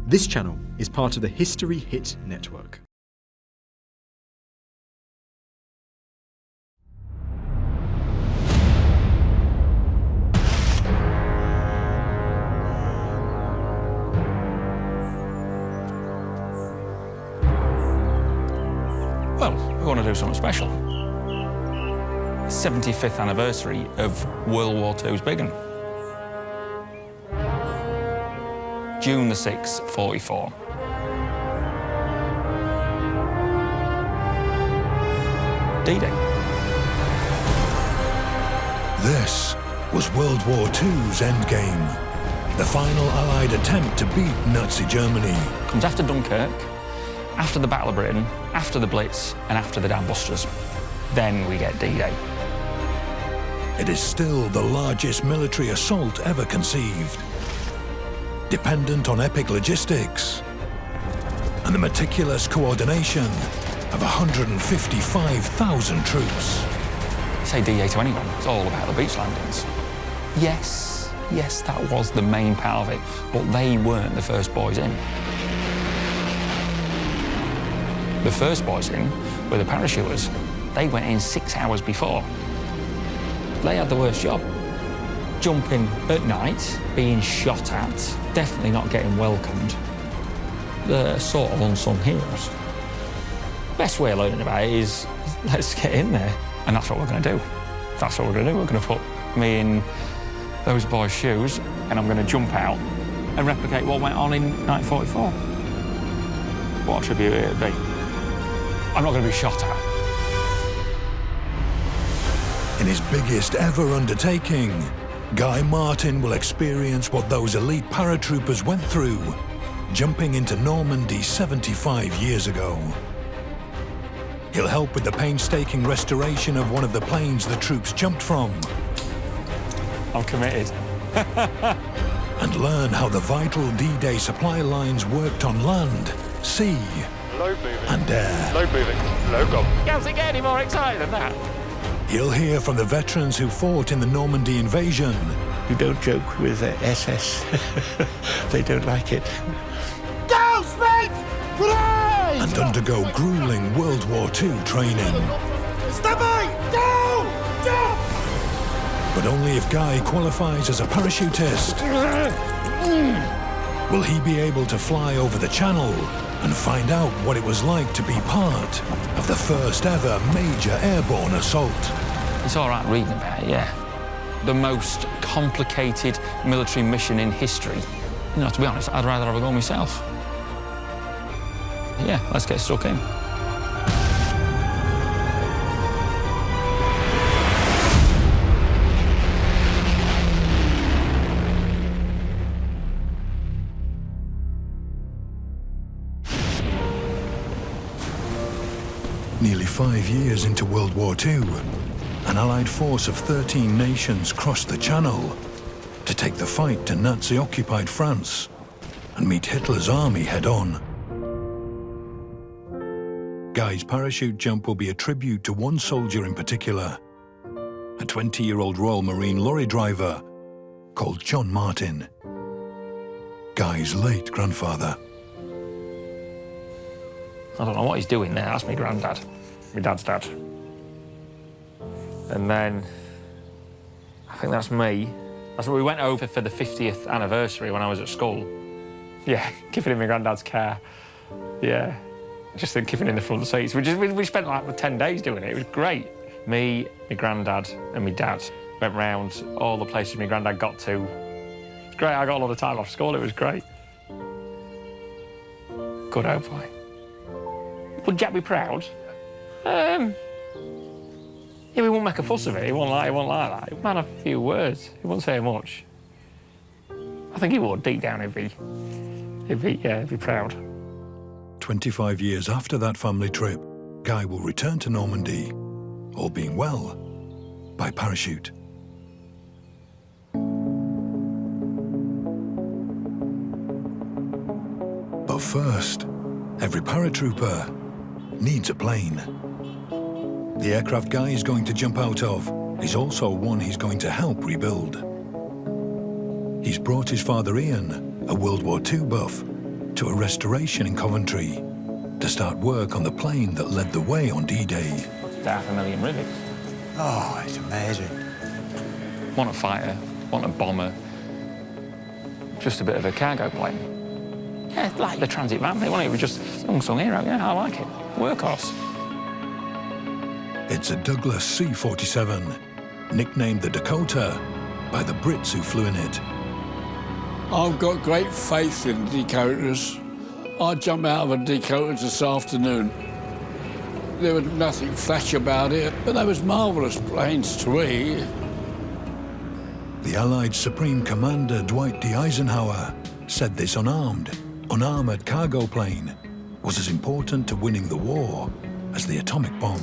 This channel is part of the History Hit network. Well, we want to do something special. 75th anniversary of World War II's begun. June the 6th, 44. D-Day. This was World War II's endgame, the final Allied attempt to beat Nazi Germany. Comes after Dunkirk, after the Battle of Britain, after the Blitz, and after the Dam Busters. Then we get D-Day. It is still the largest military assault ever conceived, dependent on epic logistics and the meticulous coordination of 155,000 troops. Say D-Day to anyone, it's all about the beach landings. Yes, that was the main part of it, but they weren't the first boys in. The first boys in were the parachuters. They went in 6 hours before. They had the worst job. Jumping at night, being shot at, definitely not getting welcomed. They're sort of unsung heroes. Best way of learning about it is, let's get in there. And that's what we're going to do. That's what we're going to do. We're going to put me in those boys' shoes and I'm going to jump out and replicate what went on in 1944. What a tribute it would be. I'm not going to be shot at. In his biggest ever undertaking, Guy Martin will experience what those elite paratroopers went through, jumping into Normandy 75 years ago. He'll help with the painstaking restoration of one of the planes the troops jumped from. I'm committed. And learn how the vital D-Day supply lines worked on land, sea, and air. Low moving, low gone. Does it get any more exciting than that? He'll hear from the veterans who fought in the Normandy invasion. You don't joke with SS. They don't like it. Go, Smith! Play! And undergo grueling World War II training. Step out! Go! Jump! But only if Guy qualifies as a parachutist will he be able to fly over the channel and find out what it was like to be part of the first ever major airborne assault. It's all right reading about it, yeah. The most complicated military mission in history. You know, to be honest, I'd rather have a go myself. Yeah, let's get stuck in. Nearly 5 years into World War II, an Allied force of 13 nations crossed the Channel to take the fight to Nazi-occupied France and meet Hitler's army head-on. Guy's parachute jump will be a tribute to one soldier in particular, a 20-year-old Royal Marine lorry driver called John Martin, Guy's late grandfather. I don't know what he's doing there. That's my granddad, my dad's dad. And then, I think that's me. That's what we went over for the 50th anniversary when I was at school. Yeah, giving him my granddad's car. Yeah, just giving him the front seats. We spent like 10 days doing it. It was great. Me, my granddad, and my dad went round all the places my granddad got to. It was great. I got a lot of time off school. It was great. Good old boy. Would Jack be proud? Yeah, he wouldn't make a fuss of it. He wouldn't like that. He might have a few words. He wouldn't say much. I think he would, deep down, he'd be proud. 25 years after that family trip, Guy will return to Normandy, all being well, by parachute. But first, every paratrooper needs a plane. The aircraft Guy is going to jump out of is also one he's going to help rebuild. He's brought his father Ian, a World War II buff, to a restoration in Coventry to start work on the plane that led the way on D-Day. It's 500,000 rivets. Oh, it's amazing. Want a fighter, want a bomber, just a bit of a cargo plane. Yeah, like the transit van, they want it. It was just unsung hero. Yeah, I like it. Workhorse. It's a Douglas C47, nicknamed the Dakota by the Brits who flew in it. I've got great faith in Dakotas. I'd jump out of a Dakota this afternoon. There was nothing flash about it, but they was marvellous planes to me. The Allied Supreme Commander Dwight D. Eisenhower said this unarmoured cargo plane was as important to winning the war as the atomic bomb.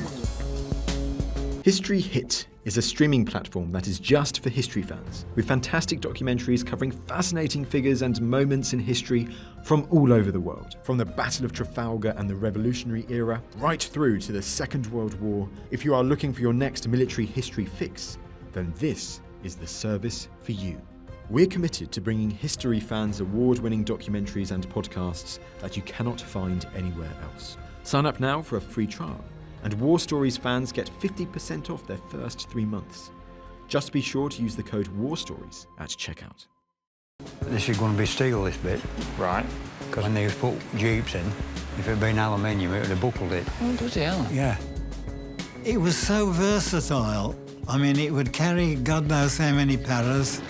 History Hit is a streaming platform that is just for history fans, with fantastic documentaries covering fascinating figures and moments in history from all over the world. From the Battle of Trafalgar and the Revolutionary era, right through to the Second World War. If you are looking for your next military history fix, then this is the service for you. We're committed to bringing history fans award-winning documentaries and podcasts that you cannot find anywhere else. Sign up now for a free trial, and War Stories fans get 50% off their first 3 months. Just be sure to use the code WARSTORIES at checkout. This is going to be steel, this bit. Right. Because when they put Jeeps in, if it had been aluminium, it would have buckled it. Oh, bloody hell. Yeah. It was so versatile. I mean, it would carry God knows how many paras.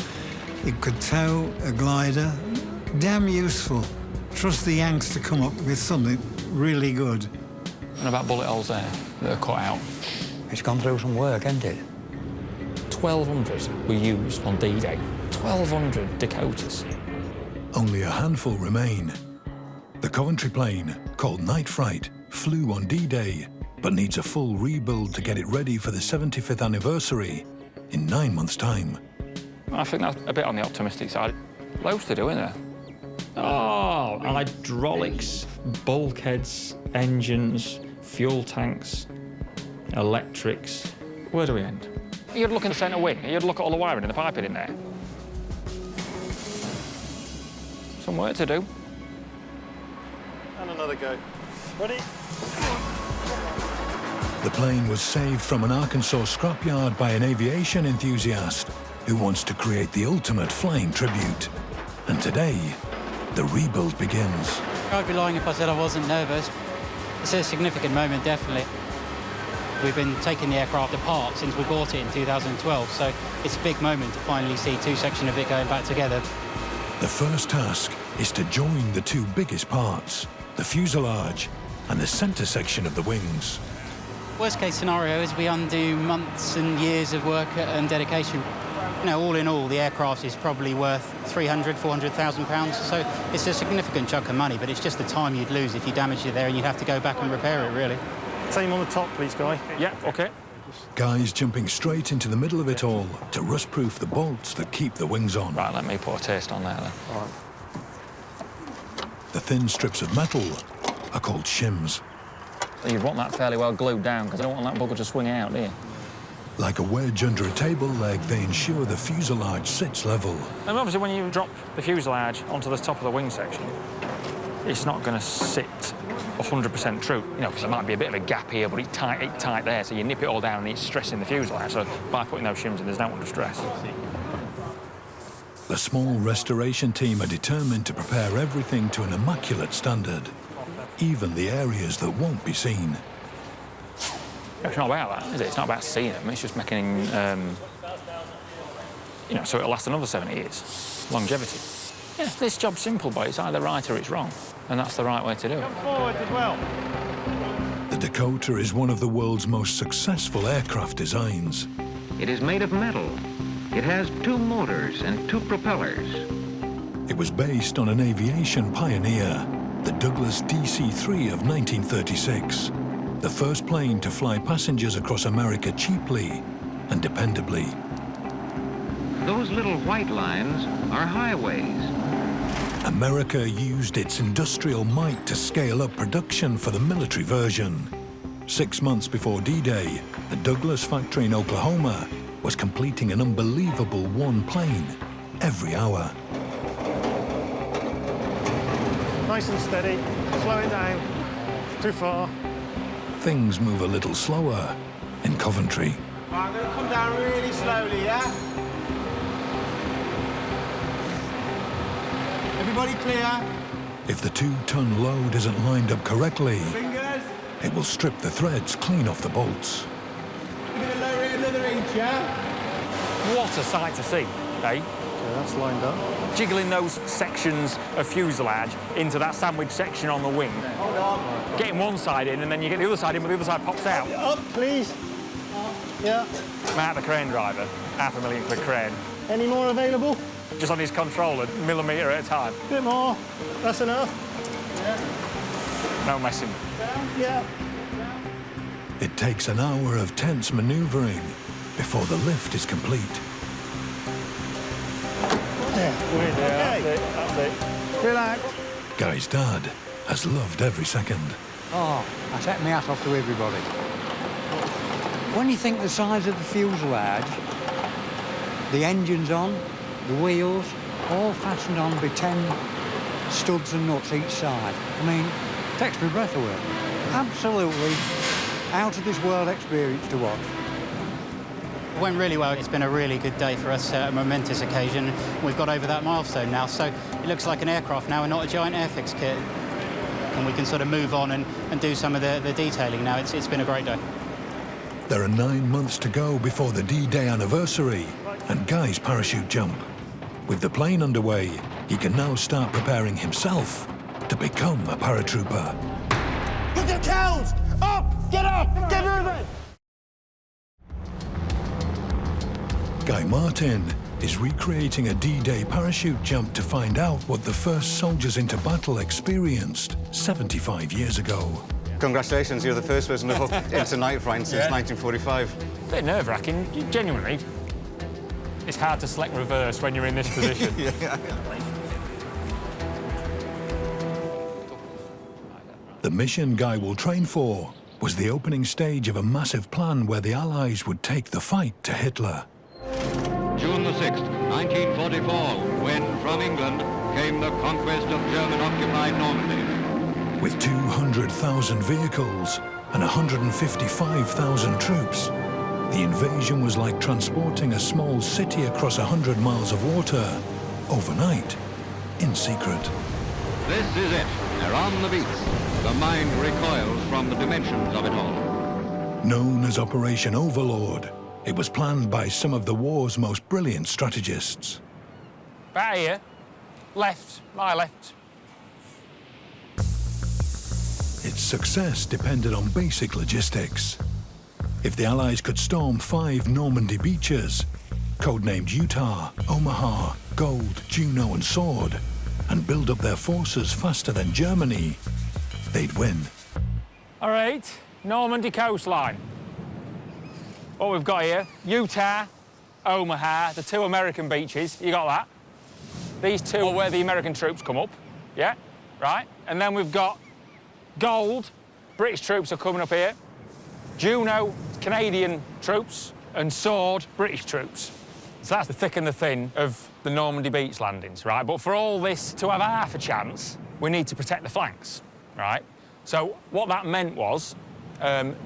It could tow a glider. Damn useful. Trust the Yanks to come up with something really good. And about bullet holes there that are cut out. It's gone through some work, hasn't it? 1,200 were used on D-Day. 1,200 Dakotas. Only a handful remain. The Coventry plane, called Night Fright, flew on D-Day, but needs a full rebuild to get it ready for the 75th anniversary in 9 months' time. I think that's a bit on the optimistic side. Loads to do, isn't there? Oh, hydraulics, bulkheads, engines, fuel tanks, electrics. Where do we end? You'd look in the centre wing, you'd look at all the wiring and the piping in there. Some work to do. And another go. Ready? The plane was saved from an Arkansas scrapyard by an aviation enthusiast who wants to create the ultimate flying tribute. And today, the rebuild begins. I'd be lying if I said I wasn't nervous. It's a significant moment, definitely. We've been taking the aircraft apart since we bought it in 2012, so it's a big moment to finally see two sections of it going back together. The first task is to join the two biggest parts, the fuselage and the centre section of the wings. Worst case scenario is we undo months and years of work and dedication. You know, all in all, the aircraft is probably worth £300,000, £400,000, so it's a significant chunk of money, but it's just the time you'd lose if you damaged it there and you'd have to go back and repair it, really. Team on the top, please, Guy. Yeah, OK. Guys jumping straight into the middle of it all to rust-proof the bolts that keep the wings on. Right, let me put a taste on there then. All right. The thin strips of metal are called shims. You'd want that fairly well glued down, because I don't want that bugger to swing out, do you? Like a wedge under a table leg, they ensure the fuselage sits level. And obviously, when you drop the fuselage onto the top of the wing section, it's not going to sit 100% true, you know, because there might be a bit of a gap here, but it's tight there, so you nip it all down and it's stressing the fuselage. So by putting those shims in, there's no under stress. The small restoration team are determined to prepare everything to an immaculate standard, even the areas that won't be seen. It's not about that, is it? It's not about seeing them. It's just making, you know, so it'll last another 70 years. Longevity. Yeah, this job's simple, but it's either right or it's wrong, and that's the right way to do it. Come forward as well. The Dakota is one of the world's most successful aircraft designs. It is made of metal. It has 2 motors and 2 propellers. It was based on an aviation pioneer, the Douglas DC-3 of 1936, the first plane to fly passengers across America cheaply and dependably. Those little white lines are highways. America used its industrial might to scale up production for the military version. 6 months before D-Day, the Douglas factory in Oklahoma was completing an unbelievable 1 plane every hour. Nice and steady. Slow it down. Too far. Things move a little slower in Coventry. I'm going to come down really slowly, yeah? Everybody clear? If the 2-ton load isn't lined up correctly, Fingers. it will strip the threads clean off the bolts. We're going to lower it another inch, yeah? What a sight to see, eh? Okay, that's lined up. Jiggling those sections of fuselage into that sandwich section on the wing. Hold on. Getting one side in, and then you get the other side in, but the other side pops out. Up, please. Yeah. Matt, the crane driver, £500,000 for crane. Any more available? Just on his controller, millimetre at a time. Bit more. That's enough. No messing. Yeah. It takes an hour of tense manoeuvring before the lift is complete. Okay. That's it. Relax. Guy's dad has loved every second. Oh, I take my hat off to everybody. When you think the size of the fuselage, the engine's on, the wheels, all fastened on by 10 studs and nuts each side. I mean, it takes my breath away. Absolutely out of this world experience to watch. It went really well. It's been a really good day for us, a momentous occasion. We've got over that milestone now, so it looks like an aircraft now and not a giant airfix kit. And we can sort of move on and do some of the detailing now. It's been a great day. There are 9 months to go before the D-Day anniversary and Guy's parachute jump. With the plane underway, he can now start preparing himself to become a paratrooper. Put your cows! Up! Get up! Get moving! Guy Martin is recreating a D-Day parachute jump to find out what the first soldiers into battle experienced 75 years ago. Congratulations, you're the first person to hook into night flying since 1945. Bit nerve-wracking, genuinely. It's hard to select reverse when you're in this position. The mission Guy will train for was the opening stage of a massive plan where the Allies would take the fight to Hitler. June the 6th, 1944, when from England came the conquest of German-occupied Normandy. With 200,000 vehicles and 155,000 troops, the invasion was like transporting a small city across 100 miles of water overnight, in secret. This is it. They're on the beach. The mind recoils from the dimensions of it all. Known as Operation Overlord, it was planned by some of the war's most brilliant strategists. Back here. Left. My left. Its success depended on basic logistics. If the Allies could storm 5 Normandy beaches, codenamed Utah, Omaha, Gold, Juno and Sword, and build up their forces faster than Germany, they'd win. All right, Normandy coastline. What we've got here, Utah, Omaha, the 2 American beaches, you got that? These 2 are where the American troops come up, yeah, right? And then we've got Gold, British troops are coming up here. Juno, Canadian troops, and Sword, British troops. So that's the thick and the thin of the Normandy beach landings, right? But for all this to have half a chance, we need to protect the flanks, right? So what that meant was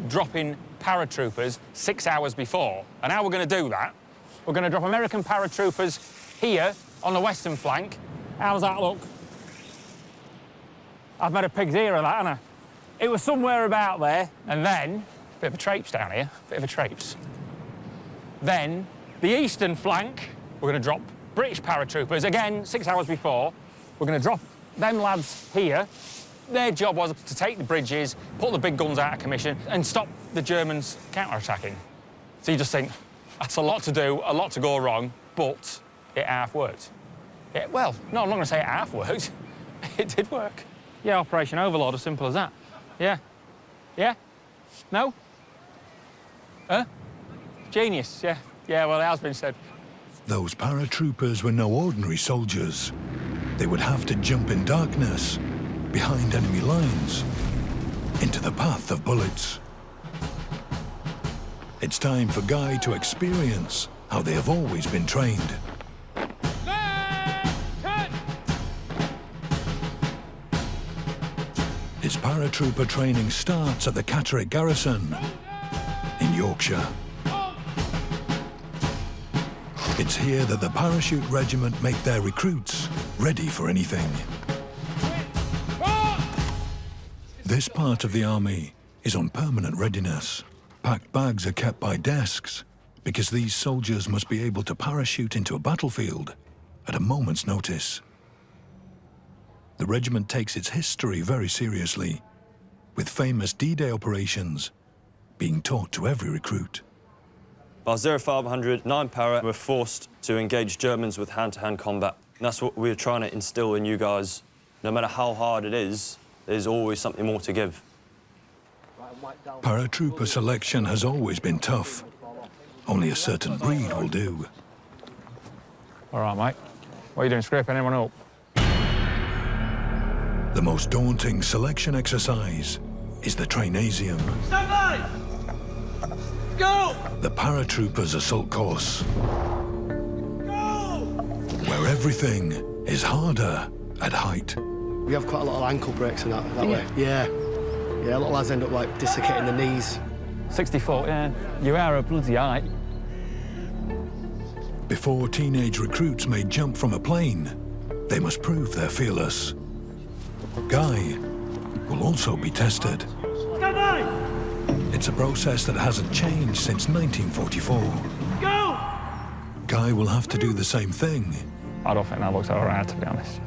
dropping paratroopers 6 hours before. And how we're going to do that, we're going to drop American paratroopers here on the western flank. How's that look? I've made a pig's ear of that, haven't I? It was somewhere about there, and then, bit of a traipse down here, bit of a traipse. Then, the eastern flank, we're going to drop British paratroopers, again, 6 hours before. We're going to drop them lads here. Their job was to take the bridges, put the big guns out of commission, and stop the Germans counter-attacking. So you just think, that's a lot to do, a lot to go wrong, but it half worked. Well, no, I'm not going to say it half worked. It did work. Yeah, Operation Overlord, as simple as that. Yeah. Yeah? No? Huh? Genius, yeah. Yeah, well, it has been said. Those paratroopers were no ordinary soldiers. They would have to jump in darkness, behind enemy lines, into the path of bullets. It's time for Guy to experience how they have always been trained. His paratrooper training starts at the Catterick Garrison in Yorkshire. It's here that the Parachute Regiment make their recruits ready for anything. This part of the army is on permanent readiness. Packed bags are kept by desks because these soldiers must be able to parachute into a battlefield at a moment's notice. The regiment takes its history very seriously, with famous D-Day operations being taught to every recruit. Our 0500 9 Para were forced to engage Germans with hand-to-hand combat. And that's what we're trying to instill in you guys. No matter how hard it is, there's always something more to give. Paratrooper selection has always been tough. Only a certain breed will do. All right, mate. What are you doing, scraping anyone up? The most daunting selection exercise is the Trainasium. Stand by! Go! The Paratroopers assault course. Go! Where everything is harder at height. We have quite a lot of ankle breaks and that way. Yeah. Yeah, a lot of lads end up like dislocating the knees. 60 foot, yeah. You are a bloody height. Before teenage recruits may jump from a plane, they must prove they're fearless. Guy will also be tested. Stand by! It's a process that hasn't changed since 1944. Go! Guy will have to do the same thing. I don't think that looks all right, to be honest.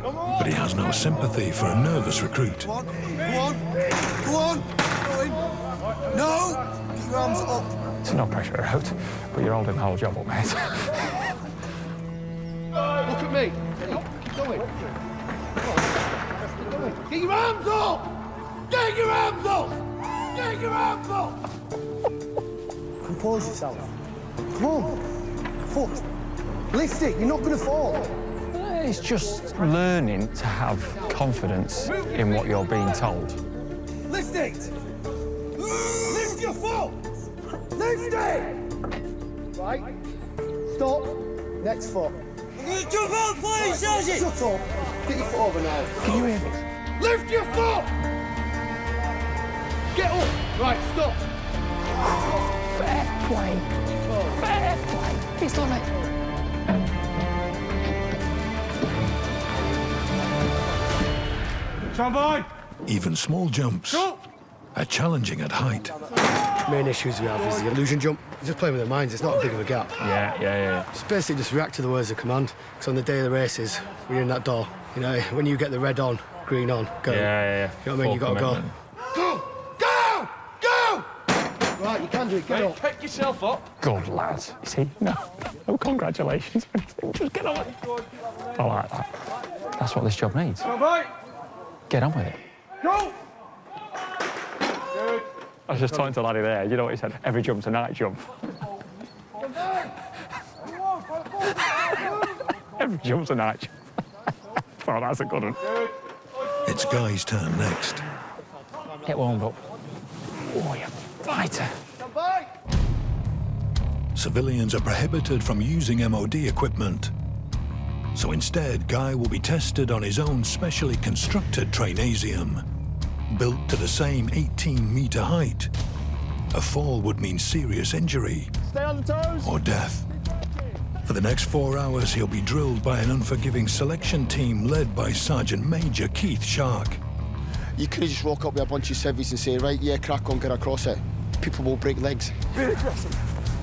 But he has no sympathy for a nervous recruit. Go on! Go on! Go on! Go in! No! Keep your arms up! There's no pressure out, but you're holding the whole job up, mate. Look at me! Keep going! Get your arms up! Get your arms up! Get your arms up! Compose yourself. Come on. Foot. Lift it. You're not going to fall. It's just learning to have confidence in what you're being told. Lift it! Lift your foot! Lift it! Right. Stop. Next foot. Jump out, please, Sergeant! Shut up. Get your foot over now. Can you hear me? Lift your foot! Get up! Right, stop. Fair play. Fair play. He's done it. Stand by! Even small jumps are challenging at height. Main issues we have is the illusion jump. You're just playing with their minds, it's not a big of a gap. Yeah. Just basically just react to the words of command. So on the day of the races, we're in that door. You know, when you get the red on, green on, go. Yeah. You know what I mean? You gotta go. Go! Go! Go! Right, you can do it, get up. Pick yourself up. Good lad. You see, no congratulations. Just get on it. I like that. That's what this job needs. Stand by! Get on with it. Go! Good. I was just talking to a laddie there. You know what he said? Every jump's a night jump. Every jump's a night jump. Oh, that's a good one. It's Guy's turn next. Get warmed up. Oh, you fighter. Stand by! Civilians are prohibited from using MOD equipment. So instead, Guy will be tested on his own specially constructed Trainasium. Built to the same 18-metre height. A fall would mean serious injury. Stay on the toes! Or death. For the next 4 hours, he'll be drilled by an unforgiving selection team led by Sergeant Major Keith Shark. You could just walk up with a bunch of civvies and say, right, yeah, crack on, get across it. People will break legs. Really aggressive.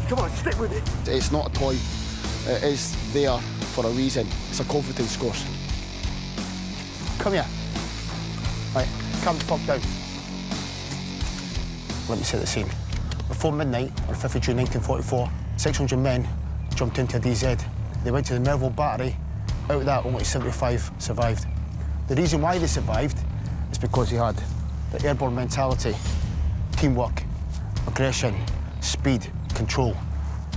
Come on, stick with it. It's not a toy. It is there for a reason. It's a confidence course. Come here. Right, come, pop down. Let me set the scene. Before midnight, on 5th of June 1944, 600 men jumped into a DZ. They went to the Melville Battery. Out of that, only 75 survived. The reason why they survived is because they had the airborne mentality, teamwork, aggression, speed, control,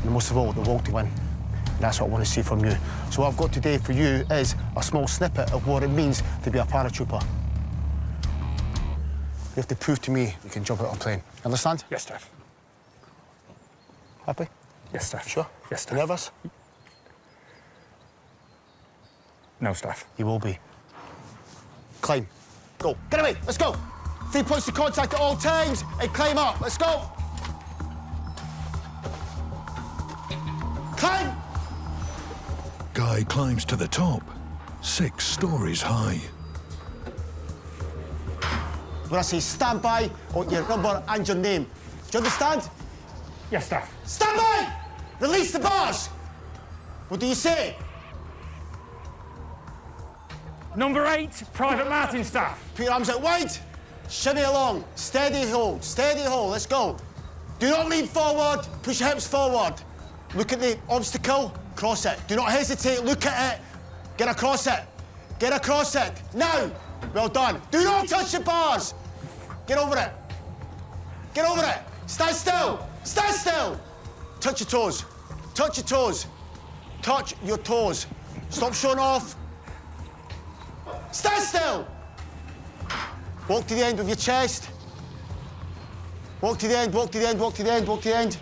and most of all, the will to win. And that's what I want to see from you. So what I've got today for you is a small snippet of what it means to be a paratrooper. You have to prove to me you can jump out of a plane. Understand? Yes, Steph. Happy? Yes, Steph. Sure? Yes, Steph. Nervous? No, Steph. You will be. Climb. Go. Get away. Let's go. 3 points of contact at all times and climb up. Let's go. Climb. Guy climbs to the top, 6 stories high. When I say stand by, I want your number and your name. Do you understand? Yes, Staff. Stand by! Release the bars! What do you say? Number 8, Private Martin, Staff. Put your arms out wide. Shimmy along. Steady hold. Steady hold. Let's go. Do not lean forward. Push your hips forward. Look at the obstacle. Cross it. Do not hesitate. Look at it. Get across it. Get across it. Now. Well done. Do not touch the bars. Get over it. Get over it. Stand still. Stand still. Touch your toes. Touch your toes. Touch your toes. Stop showing off. Stand still. Walk to the end with your chest. Walk to the end, walk to the end, walk to the end, walk to the end.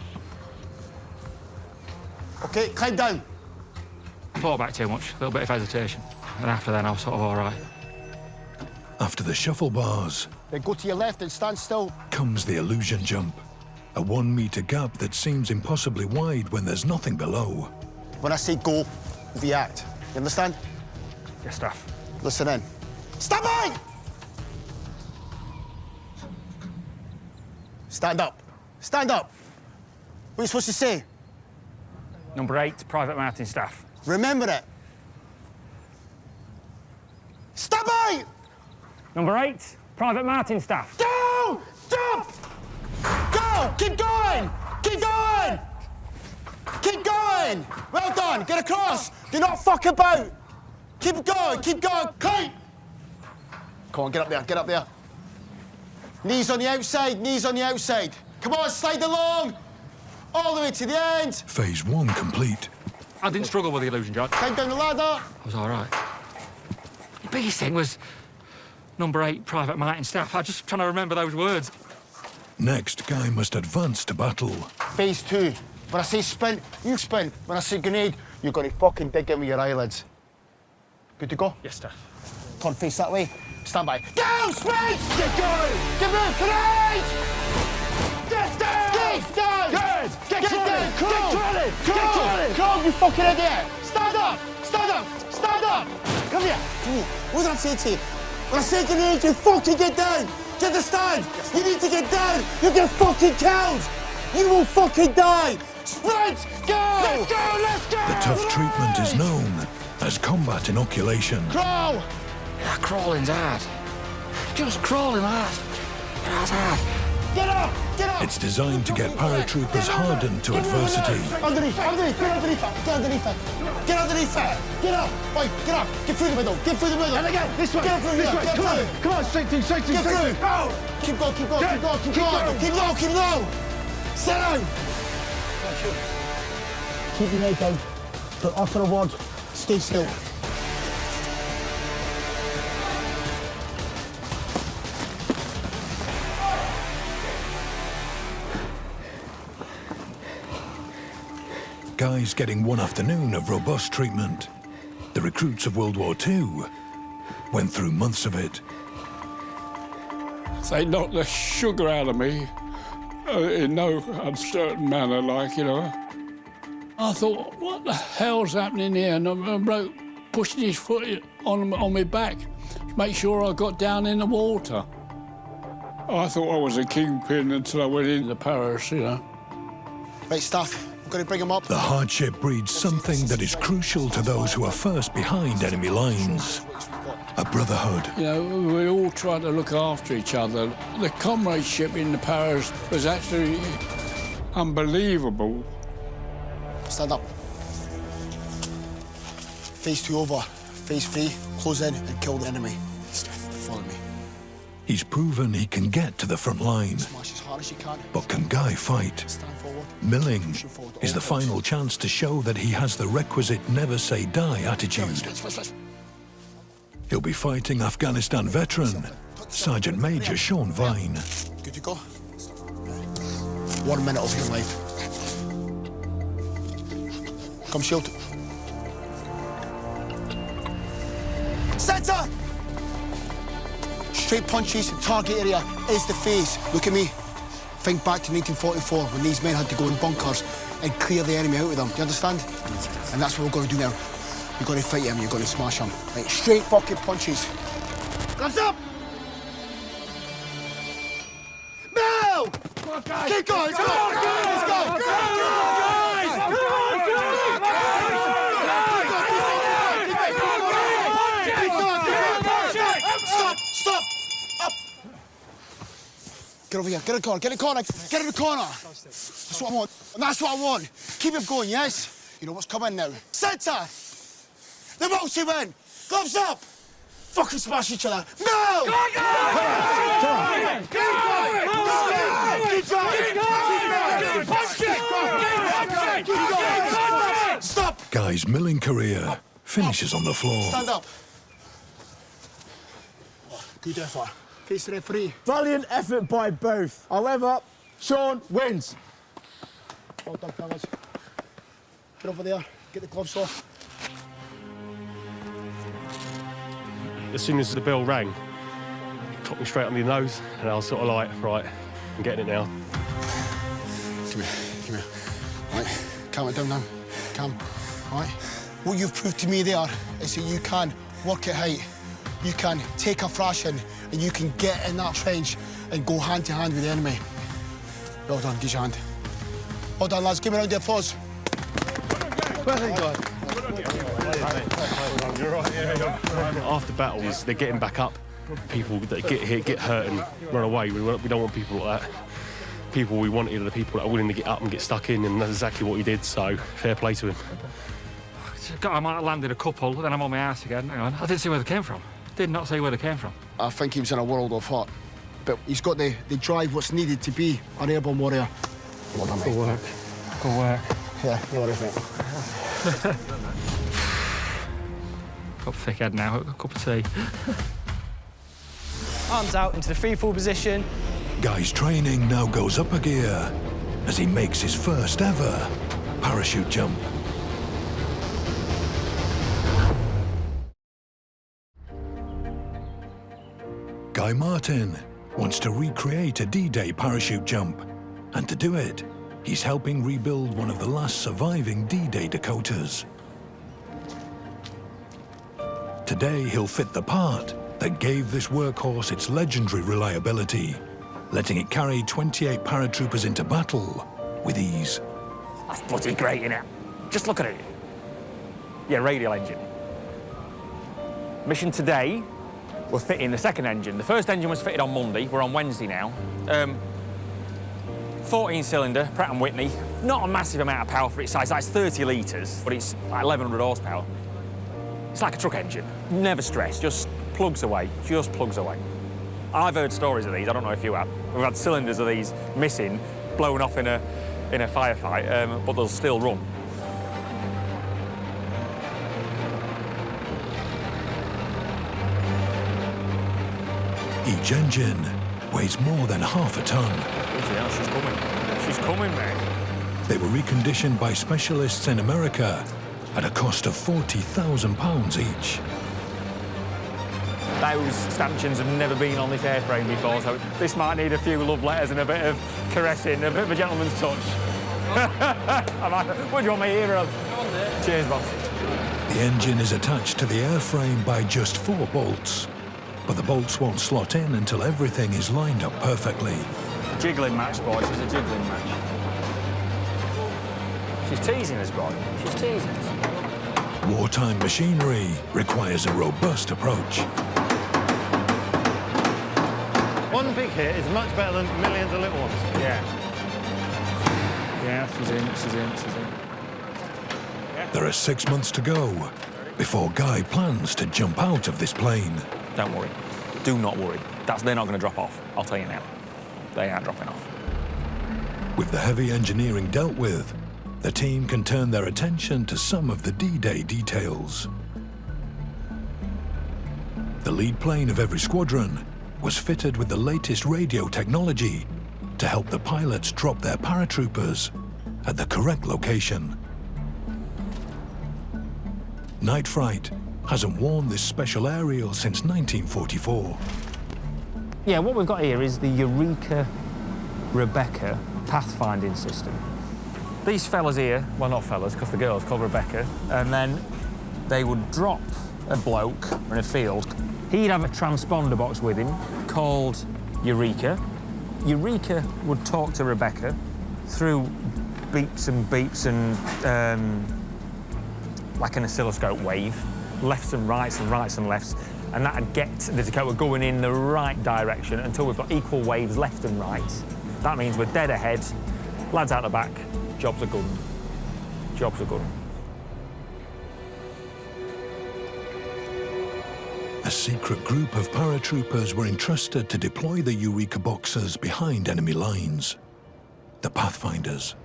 OK, climb down. I thought back too much, a little bit of hesitation. And after then, I was sort of all right. After the shuffle bars, Then go to your left and stand still. comes the illusion jump. A 1 metre gap that seems impossibly wide when there's nothing below. When I say go, react. You understand? Yes, Staff. Listen in. Stand by! Stand up. Stand up. What are you supposed to say? Number 8, Private Martin, Staff. Remember it. Stand by! Number 8, Private Martin, Staff. Go! Jump! Go! Keep going! Keep going! Keep going! Well done. Get across. Do not fuck about. Keep going. Keep going. Climb! Come on, get up there. Get up there. Knees on the outside. Knees on the outside. Come on, slide along. All the way to the end. Phase 1 complete. I didn't struggle with the illusion, John. Climb down the ladder. I was all right. The biggest thing was number 8, Private Martin, Staff. I was just trying to remember those words. Next, Guy must advance to battle. Phase 2. When I say sprint, you sprint. When I say grenade, you're going to fucking dig in with your eyelids. Good to go? Yes, Staff. Turn face that way. Stand by. Go! Sprint! Get going! Get moved! Grenade! Get down! Get down! Good! Get down! Crawl! Crawl! Crawl, you fucking idiot! Stand up! Stand up! Stand up! Come here. What did I say to you? When I say grenade, you fucking get down! Do you understand? You need to get down! You get fucking killed! You will fucking die! Sprint! Go! Let's go! Let's go! The tough treatment is known as combat inoculation. Crawl! That crawling's hard. Just crawling hard. That's hard. Get up! Get up! It's designed to get paratroopers hardened to adversity. Underneath! Underneath! Get underneath it! Get underneath it! Get underneath it! Get up! Right, get up! Get through the middle! Get through the middle! And again, this way! Get through This here! way! Get Come on! through! Come on, straight through, straight through, Get straight through! through! Go! Keep going, keep going, keep going, keep going! Keep low, keep low! Sit down! Keep your head down. Don't utter a word. Stay still. Guy's getting one afternoon of robust treatment. The recruits of World War II went through months of it. They knocked the sugar out of me in no uncertain manner, like, you know. I thought, what the hell's happening here? And a bloke pushing his foot on my back to make sure I got down in the water. I thought I was a kingpin until I went into Paris, you know. Right, staff. I'm going to bring him up. The hardship breeds something that is crucial to those who are first behind enemy lines. A brotherhood. You know, we all tried to look after each other. The comradeship in the Paris was actually unbelievable. Stand up. Phase 2 over. Phase 3, close in and kill the enemy. Follow me. He's proven he can get to the front line. Smash as hard as you can. But can Guy fight? Stand forward. Milling is the final chance to show that he has the requisite never-say-die attitude. He'll be fighting Afghanistan veteran, Sergeant Major Sean Vine. Good to go. 1 minute of your life. Come, shield. Straight punches, target area is the face. Look at me. Think back to 1944 when these men had to go in bunkers and clear the enemy out of them. Do you understand? And that's what we're going to do now. You've got to fight him, you've got to smash him. Right, straight fucking punches. Gloves up! Now! Keep going, let's go! Let's go! Stop! Up! Get over here, get in the corner, get in the corner, get in the corner! That's what I want, and that's what I want. Keep it going, yes? You know what's coming now. Centre! The multi-men! Gloves up! Fucking smash each other! No! Go on, guys! Keep going! Stop! Guy's milling career finishes on the floor. Stand up. Good effort. Face the referee. Valiant effort by both. However, Sean wins. Well done, fellas. Get over there, get the gloves off. As soon as the bell rang, it clocked me straight on the nose, and I was sort of like, right, I'm getting it now. Come here. Right, calm it down now. Calm, right? What you've proved to me there is that you can work at height, you can take a thrashing, and you can get in that trench and go hand to hand with the enemy. Well done, give your hand. Well done, lads, give me a round of applause. Well done. After battles, they're getting back up. People that get hit, get hurt and run away. We don't want people like that. People we wanted are the people that are willing to get up and get stuck in, and that's exactly what he did, so fair play to him. I might have landed a couple, then I'm on my ass again. Hang on. I didn't see where they came from. Did not see where they came from. I think he was in a world of hurt, but he's got the drive what's needed to be an airborne warrior. Well done, mate. Good work. Good work. Yeah, no worries, mate. Got a thick head now, a cup of tea. Arms out into the free fall position. Guy's training now goes up a gear as he makes his first ever parachute jump. Guy Martin wants to recreate a D-Day parachute jump, and to do it, he's helping rebuild one of the last surviving D-Day Dakotas. Today, he'll fit the part that gave this workhorse its legendary reliability, letting it carry 28 paratroopers into battle with ease. That's bloody great, innit? Just look at it. Yeah, radial engine. Mission today, we're fitting the second engine. The first engine was fitted on Monday. We're on Wednesday now. 14-cylinder, Pratt & Whitney. Not a massive amount of power for its size. That's 30 litres, but it's like 1,100 horsepower. It's like a truck engine. Never stressed, just plugs away, just plugs away. I've heard stories of these, I don't know if you have. We've had cylinders of these missing, blown off in a firefight, but they'll still run. Each engine weighs more than half a ton. Yeah, she's coming. She's coming, mate. They were reconditioned by specialists in America at a cost of £40,000 each. Those stanchions have never been on this airframe before, so this might need a few love letters and a bit of caressing, a bit of a gentleman's touch. What do you want me here of? Cheers, boss. The engine is attached to the airframe by just 4 bolts, but the bolts won't slot in until everything is lined up perfectly. Jiggling match, boy. She's a jiggling match. She's teasing us, boy. She's teasing us. Wartime machinery requires a robust approach. One big hit is much better than millions of little ones. Yeah. Yeah, she's in, she's in, she's in. There are 6 months to go before Guy plans to jump out of this plane. Don't worry. Do not worry. They're not going to drop off. I'll tell you now. They aren't dropping off. With the heavy engineering dealt with, the team can turn their attention to some of the D-Day details. The lead plane of every squadron was fitted with the latest radio technology to help the pilots drop their paratroopers at the correct location. Night Fright hasn't worn this special aerial since 1944. Yeah, what we've got here is the Eureka Rebecca pathfinding system. These fellas here, well, not fellas, because the girl's called Rebecca, and then they would drop a bloke in a field. He'd have a transponder box with him called Eureka. Eureka would talk to Rebecca through beeps and like an oscilloscope wave, lefts and rights and lefts, and that'd get the Dakota going in the right direction until we've got equal waves left and right. That means we're dead ahead, lads out the back, jobs are good. Jobs are good. A secret group of paratroopers were entrusted to deploy the Eureka boxes behind enemy lines. The Pathfinders.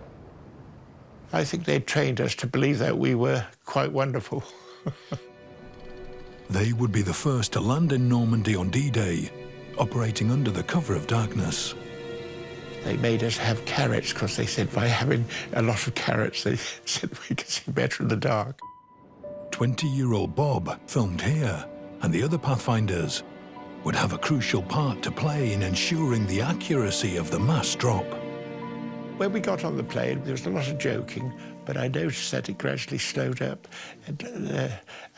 I think they trained us to believe that we were quite wonderful. They would be the first to land in Normandy on D-Day, operating under the cover of darkness. They made us have carrots because they said by having a lot of carrots, they said we could see better in the dark. 20-year-old Bob filmed here, and the other Pathfinders would have a crucial part to play in ensuring the accuracy of the mass drop. When we got on the plane, there was a lot of joking, but I noticed that it gradually slowed up, and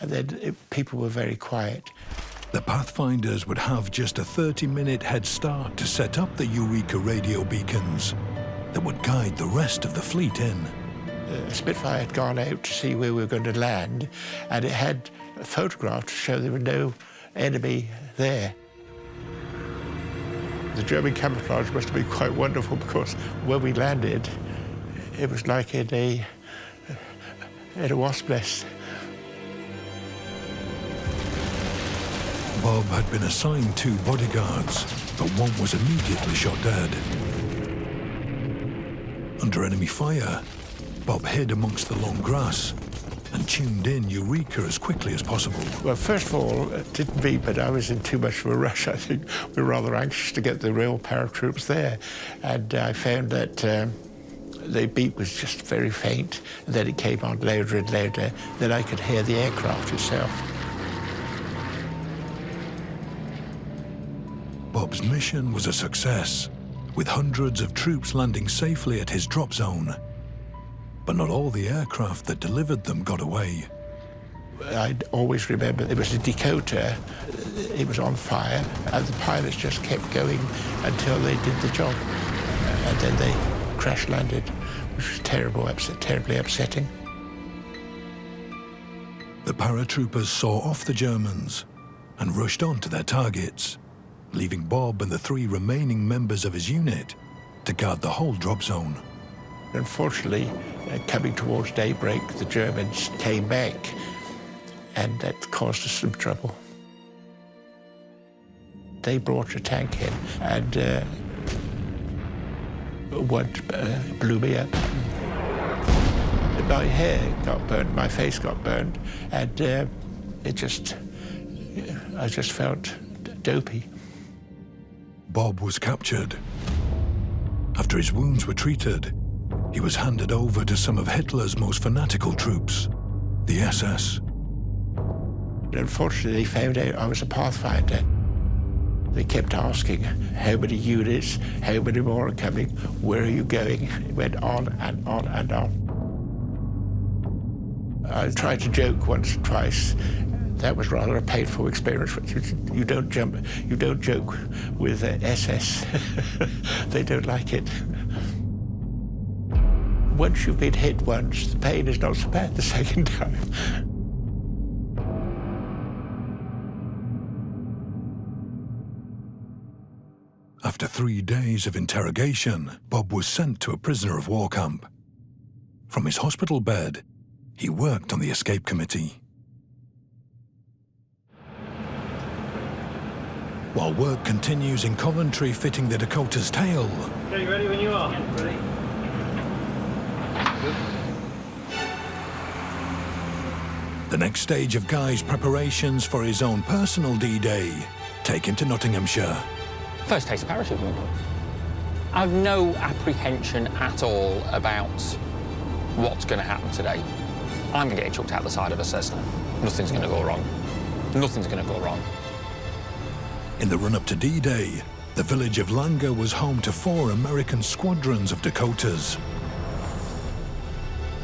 then people were very quiet. The Pathfinders would have just a 30-minute head start to set up the Eureka radio beacons that would guide the rest of the fleet in. A Spitfire had gone out to see where we were going to land, and it had a photograph to show there were no enemy there. The German camouflage must have been quite wonderful because when we landed, it was like in a wasp nest. Bob had been assigned 2 bodyguards, but one was immediately shot dead. Under enemy fire, Bob hid amongst the long grass and tuned in Eureka as quickly as possible. Well, first of all, it didn't beep, but I was in too much of a rush. I think we were rather anxious to get the real paratroops there. And I found that the beep was just very faint. And then it came on louder and louder. Then I could hear the aircraft itself. Bob's mission was a success, with hundreds of troops landing safely at his drop zone. But not all the aircraft that delivered them got away. I always remember it was a Dakota. It was on fire, and the pilots just kept going until they did the job. And then they crash-landed, which was terribly upsetting. The paratroopers saw off the Germans and rushed on to their targets, leaving Bob and the 3 remaining members of his unit to guard the whole drop zone. Unfortunately, coming towards daybreak, the Germans came back, and that caused us some trouble. They brought a tank in, and one blew me up. My hair got burned, my face got burned, and I just felt dopey. Bob was captured. After his wounds were treated, he was handed over to some of Hitler's most fanatical troops, the SS. Unfortunately, they found out I was a Pathfinder. They kept asking, how many units, how many more are coming, where are you going? It went on and on and on. I tried to joke once or twice. That was rather a painful experience. You don't joke with SS. They don't like it. Once you've been hit once, the pain is not so bad the second time. After 3 days of interrogation, Bob was sent to a prisoner of war camp. From his hospital bed, he worked on the escape committee. While work continues in Coventry fitting the Dakota's tail. Okay, you ready when you are? Yeah, ready. The next stage of Guy's preparations for his own personal D-Day take him to Nottinghamshire. First taste of parachuting. I've no apprehension at all about what's going to happen today. I'm going to get chucked out the side of a Cessna. Nothing's going to go wrong. Nothing's going to go wrong. In the run-up to D-Day, the village of Langer was home to 4 American squadrons of Dakotas.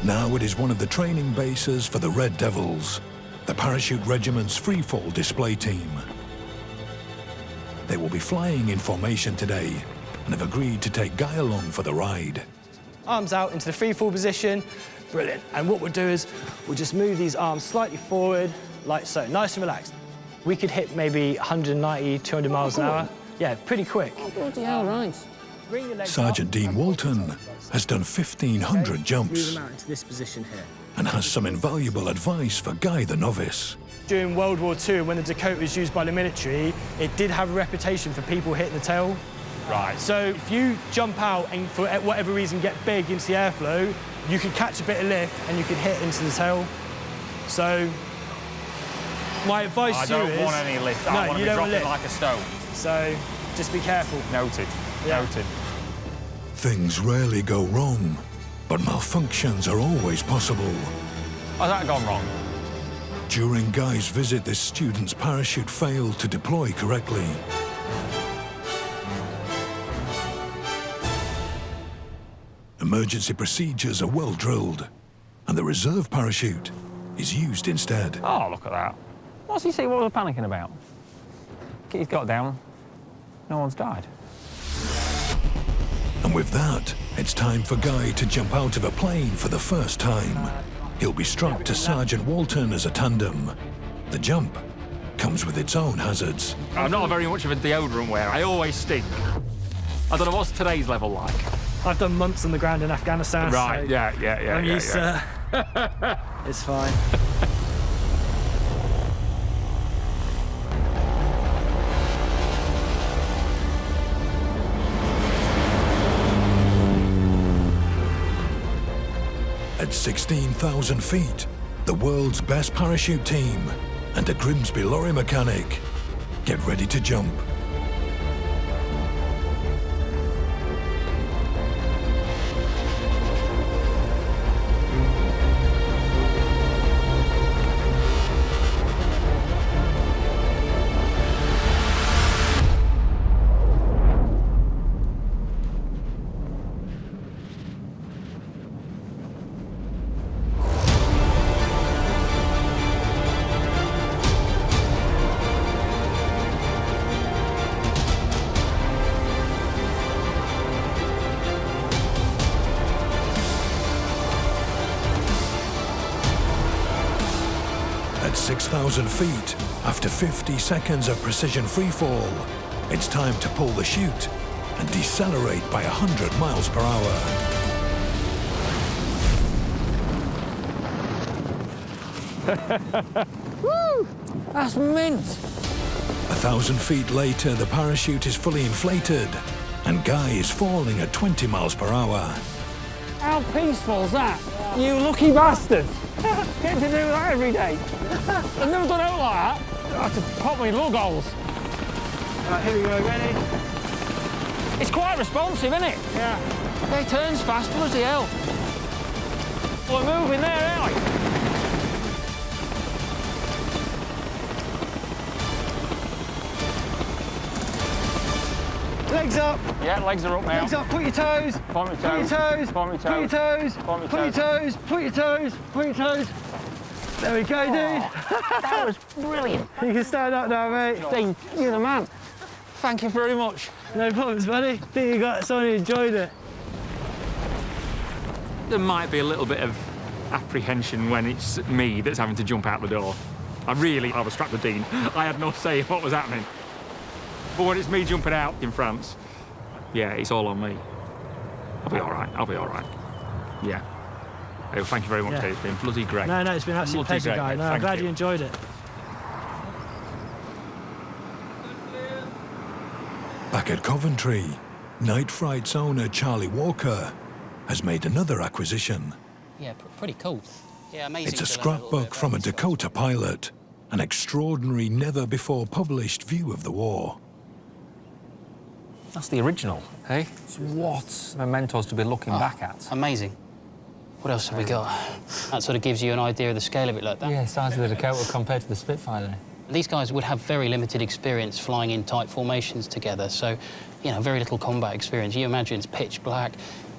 Now it is one of the training bases for the Red Devils, the Parachute Regiment's freefall display team. They will be flying in formation today and have agreed to take Guy along for the ride. Arms out into the freefall position. Brilliant. And what we'll do is we'll just move these arms slightly forward, like so, nice and relaxed. We could hit maybe 190, 200 miles an hour. Yeah, pretty quick. Oh, bloody hell, right. Sergeant Dean Walton has done 1,500 jumps. Move them out into this position here. And has some invaluable advice for Guy the novice. During World War II, when the Dakota was used by the military, it did have a reputation for people hitting the tail. Right. So if you jump out and for whatever reason get big into the airflow, you could catch a bit of lift and you could hit into the tail. So my advice to you is... I don't want any lift. No, I want to be dropping lift. like a stone. So just be careful. Noted. Yeah. Noted. Things rarely go wrong, but malfunctions are always possible. Has that gone wrong? During Guy's visit, this student's parachute failed to deploy correctly. Emergency procedures are well drilled, and the reserve parachute is used instead. Oh, look at that. What's he see? What was he panicking about? He's got down. No one's died. And with that, it's time for Guy to jump out of a plane for the first time. He'll be strapped to Sergeant Walton as a tandem. The jump comes with its own hazards. I'm not very much of a deodorant wearer. I always stink. I don't know what's today's level like. I've done months on the ground in Afghanistan. Right, so yeah. I'm used to it's fine. At 16,000 feet, the world's best parachute team and a Grimsby lorry mechanic get ready to jump. At 6,000 feet, after 50 seconds of precision freefall, it's time to pull the chute and decelerate by 100 miles per hour. Woo! That's mint. 1,000 feet later, the parachute is fully inflated, and Guy is falling at 20 miles per hour. How peaceful's that? You lucky bastard. Get to do that every day. I've never done out like that. I have to pop my lug holes. Right, here we go, ready? It's quite responsive, isn't it? Yeah. It turns fast, bloody hell. We're moving there, aren't we? Legs up. Yeah, legs are up now. Legs up, put your toes. Point my Put your toes. Point my Put your toes. Point my Put your toes. Put your toes. Put your toes. There we go, dude. That was brilliant. You can stand up now, mate. Dean, you're the man. Thank you very much. No problems, buddy. Think you got someone who enjoyed it. There might be a little bit of apprehension when it's me that's having to jump out the door. I was strapped with Dean. I had no say in what was happening. But when it's me jumping out in France, yeah, it's all on me. I'll be all right. I'll be all right. Yeah. Oh, thank you very much, Dave. It's been bloody great. No, it's been an absolute Bloody pleasure, great, guy. mate. No, I'm Thank glad you enjoyed it. Back at Coventry, Night Fright's owner, Charlie Walker, has made another acquisition. Yeah, pretty cool. Yeah, amazing. It's a scrapbook from a Dakota pilot, an extraordinary, never-before-published view of the war. That's the original, hey? What mementos to be looking back at. Amazing. What else have we got? That sort of gives you an idea of the scale of it like that. Yeah, size of the Dakota compared to the Spitfire there. These guys would have very limited experience flying in tight formations together, so, you know, very little combat experience. You imagine it's pitch black,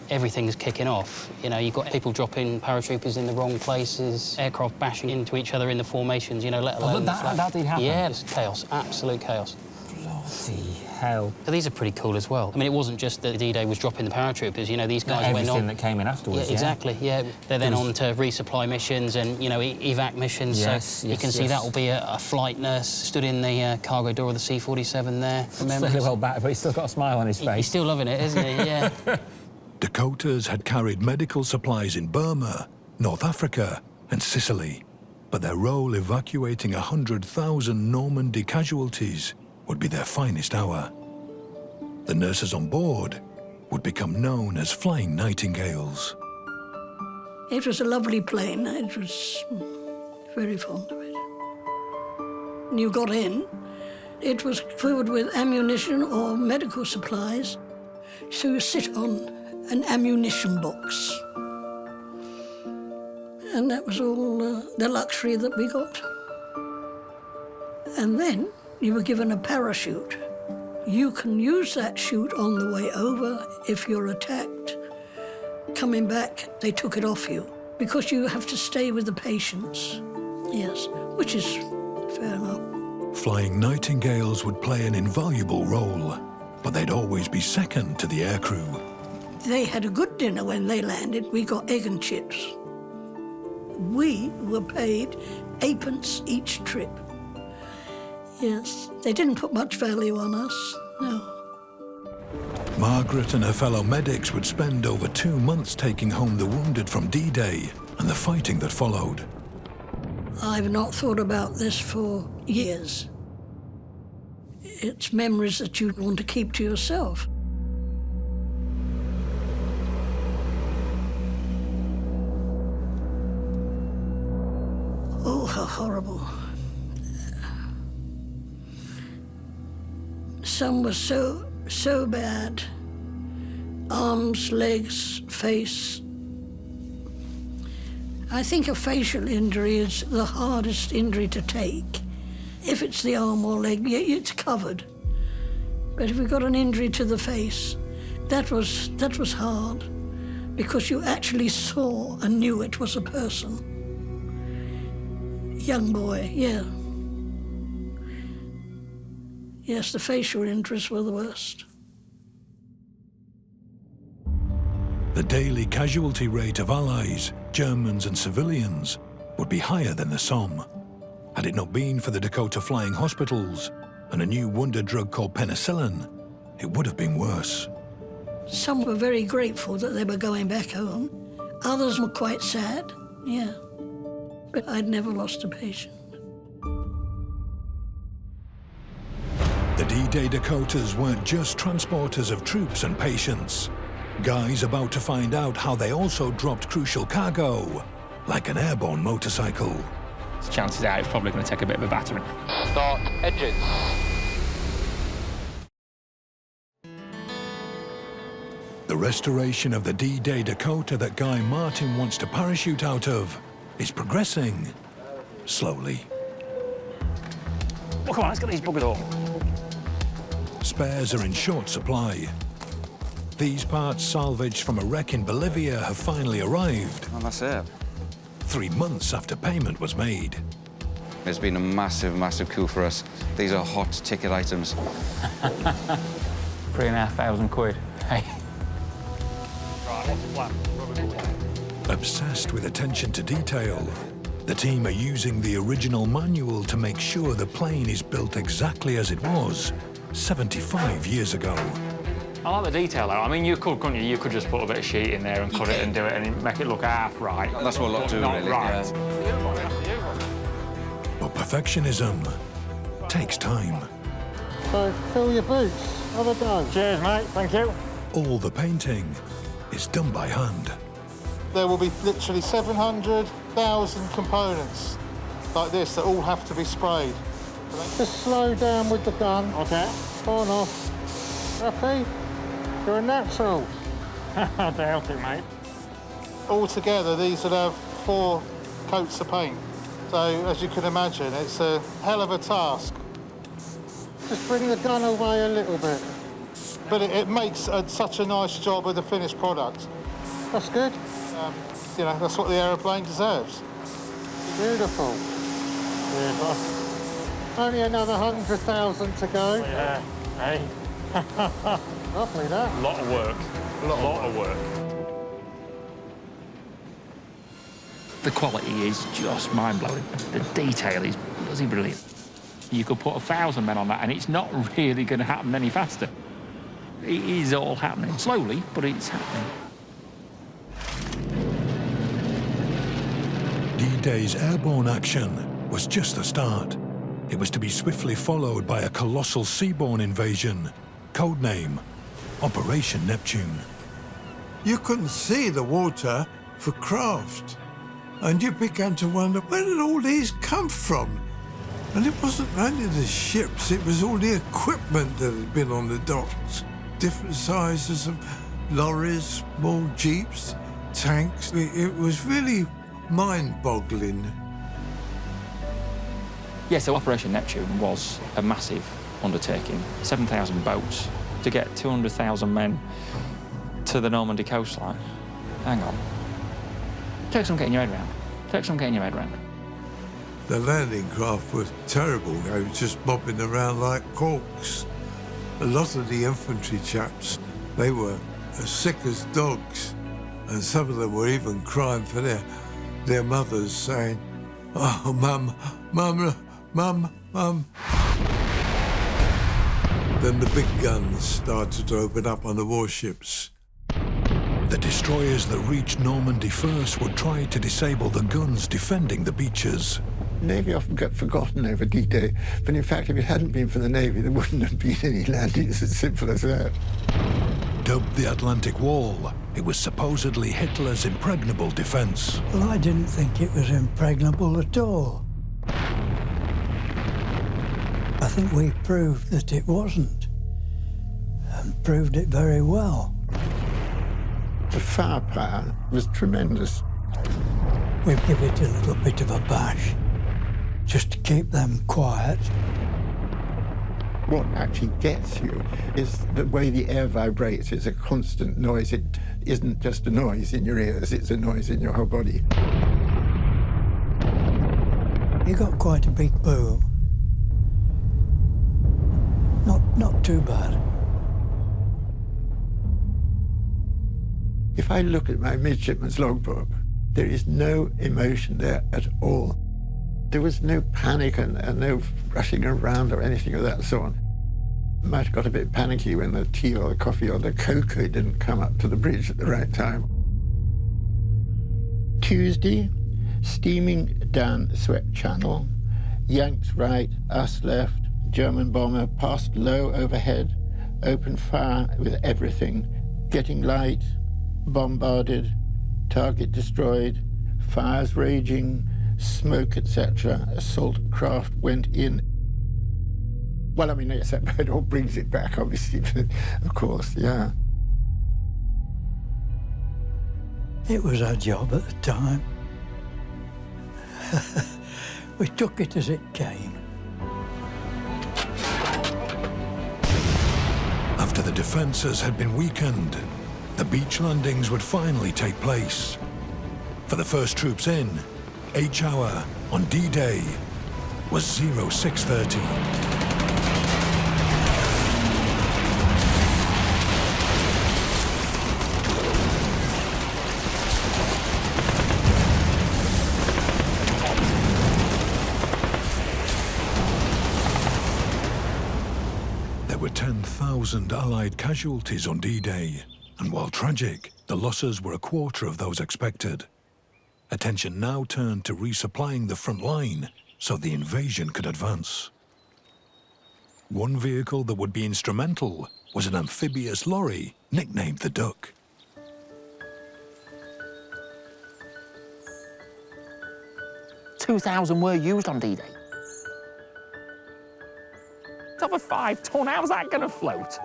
everything's kicking off. You know, you've got people dropping paratroopers in the wrong places, aircraft bashing into each other in the formations, you know, let alone... that did happen? Yeah, it's chaos, absolute chaos. Bloody hell. So these are pretty cool as well. I mean, it wasn't just that D-Day was dropping the paratroopers, you know, these guys went on... Everything that came in afterwards, yeah. Exactly, yeah. They're then on to resupply missions and, you know, evac missions, so you can see that will be a flight nurse stood in the cargo door of the C47 there. Remember? Fairly well back, but he's still got a smile on his face. He's still loving it, isn't he? Yeah. Dakotas had carried medical supplies in Burma, North Africa and Sicily, but their role evacuating 100,000 Normandy casualties would be their finest hour. The nurses on board would become known as Flying Nightingales. It was a lovely plane. I was very fond of it. When you got in, it was filled with ammunition or medical supplies, so you sit on an ammunition box. And that was all the luxury that we got. And then you were given a parachute. You can use that chute on the way over if you're attacked. Coming back, they took it off you because you have to stay with the patients. Yes, which is fair enough. Flying Nightingales would play an invaluable role, but they'd always be second to the aircrew. They had a good dinner when they landed. We got egg and chips. We were paid 8p each trip. Yes, they didn't put much value on us, no. Margaret and her fellow medics would spend over 2 months taking home the wounded from D-Day and the fighting that followed. I've not thought about this for years. It's memories that you want to keep to yourself. Oh, how horrible. Some were so bad. Arms, legs, face. I think a facial injury is the hardest injury to take. If it's the arm or leg, yeah, it's covered. But if we got an injury to the face, that was hard, because you actually saw and knew it was a person. Young boy, yeah. Yes, the facial injuries were the worst. The daily casualty rate of Allies, Germans and civilians would be higher than the Somme. Had it not been for the Dakota flying hospitals and a new wonder drug called penicillin, it would have been worse. Some were very grateful that they were going back home. Others were quite sad, yeah. But I'd never lost a patient. The D-Day Dakotas weren't just transporters of troops and patients. Guys about to find out how they also dropped crucial cargo, like an airborne motorcycle. Chances are it's probably going to take a bit of a battering. Start engines. The restoration of the D-Day Dakota that Guy Martin wants to parachute out of is progressing slowly. Well, come on, let's get these buggers on. Spares are in short supply. These parts salvaged from a wreck in Bolivia have finally arrived. And that's it. 3 months after payment was made. It's been a massive, massive coup for us. These are hot ticket items. 3,500 quid. Hey. Right, what's the plan? Obsessed with attention to detail, the team are using the original manual to make sure the plane is built exactly as it was 75 years ago. I like the detail, though. I mean, you could, couldn't you? You could just put a bit of sheet in there and cut it and do it and make it look half right. That's what a lot do, not really. Right. But perfectionism takes time. So, fill your boots. Have a go. Cheers, mate. Thank you. All the painting is done by hand. There will be literally 700,000 components like this that all have to be sprayed. Just slow down with the gun. OK. On off. Happy? You're a natural. I doubt it, mate. Altogether, these would have 4 coats of paint. So, as you can imagine, it's a hell of a task. Just bring the gun away a little bit. But it makes such a nice job of the finished product. That's good. You know, that's what the aeroplane deserves. Beautiful. Beautiful. Only another 100,000 to go. Yeah, hey. Lovely, that. A lot of work. A lot of work. The quality is just mind-blowing. The detail is bloody brilliant. You could put 1,000 men on that and it's not really going to happen any faster. It is all happening. Slowly, but it's happening. D-Day's airborne action was just the start. It was to be swiftly followed by a colossal seaborne invasion, codename Operation Neptune. You couldn't see the water for craft, and you began to wonder, where did all these come from? And it wasn't only the ships, it was all the equipment that had been on the docks. Different sizes of lorries, small jeeps, tanks. It was really mind-boggling. Yeah, so Operation Neptune was a massive undertaking. 7,000 boats to get 200,000 men to the Normandy coastline. Hang on. Take some getting your head around. The landing craft was terrible. They were just bobbing around like corks. A lot of the infantry chaps, they were as sick as dogs. And some of them were even crying for their mothers, saying, "Oh, Mum. Then the big guns started to open up on the warships. The destroyers that reached Normandy first would try to disable the guns defending the beaches. Navy often get forgotten over D-Day, but in fact, if it hadn't been for the Navy, there wouldn't have been any landings. As simple as that. Dubbed the Atlantic Wall, it was supposedly Hitler's impregnable defense. Well, I didn't think it was impregnable at all. I think we proved that it wasn't, and proved it very well. The firepower was tremendous. We give it a little bit of a bash, just to keep them quiet. What actually gets you is the way the air vibrates. It's a constant noise. It isn't just a noise in your ears, it's a noise in your whole body. You got quite a big boom. Not too bad. If I look at my midshipman's logbook, there is no emotion there at all. There was no panic and no rushing around or anything of that sort. I might have got a bit panicky when the tea or the coffee or the cocoa didn't come up to the bridge at the right time. Tuesday, steaming down Sweat Channel, Yanks right, us left, German bomber passed low overhead, opened fire with everything, getting light, bombarded, target destroyed, fires raging, smoke, etc. Assault craft went in. Well, I mean, yes, that all brings it back, obviously, but of course, yeah. It was our job at the time. We took it as it came. After the defences had been weakened, the beach landings would finally take place. For the first troops in, H-hour on D-Day was 0630. There were 10,000 Allied casualties on D-Day, and while tragic, the losses were a quarter of those expected. Attention now turned to resupplying the front line so the invasion could advance. One vehicle that would be instrumental was an amphibious lorry nicknamed the Duck. $2,000 were used on D-Day. Top of 5 ton, how's that going to float?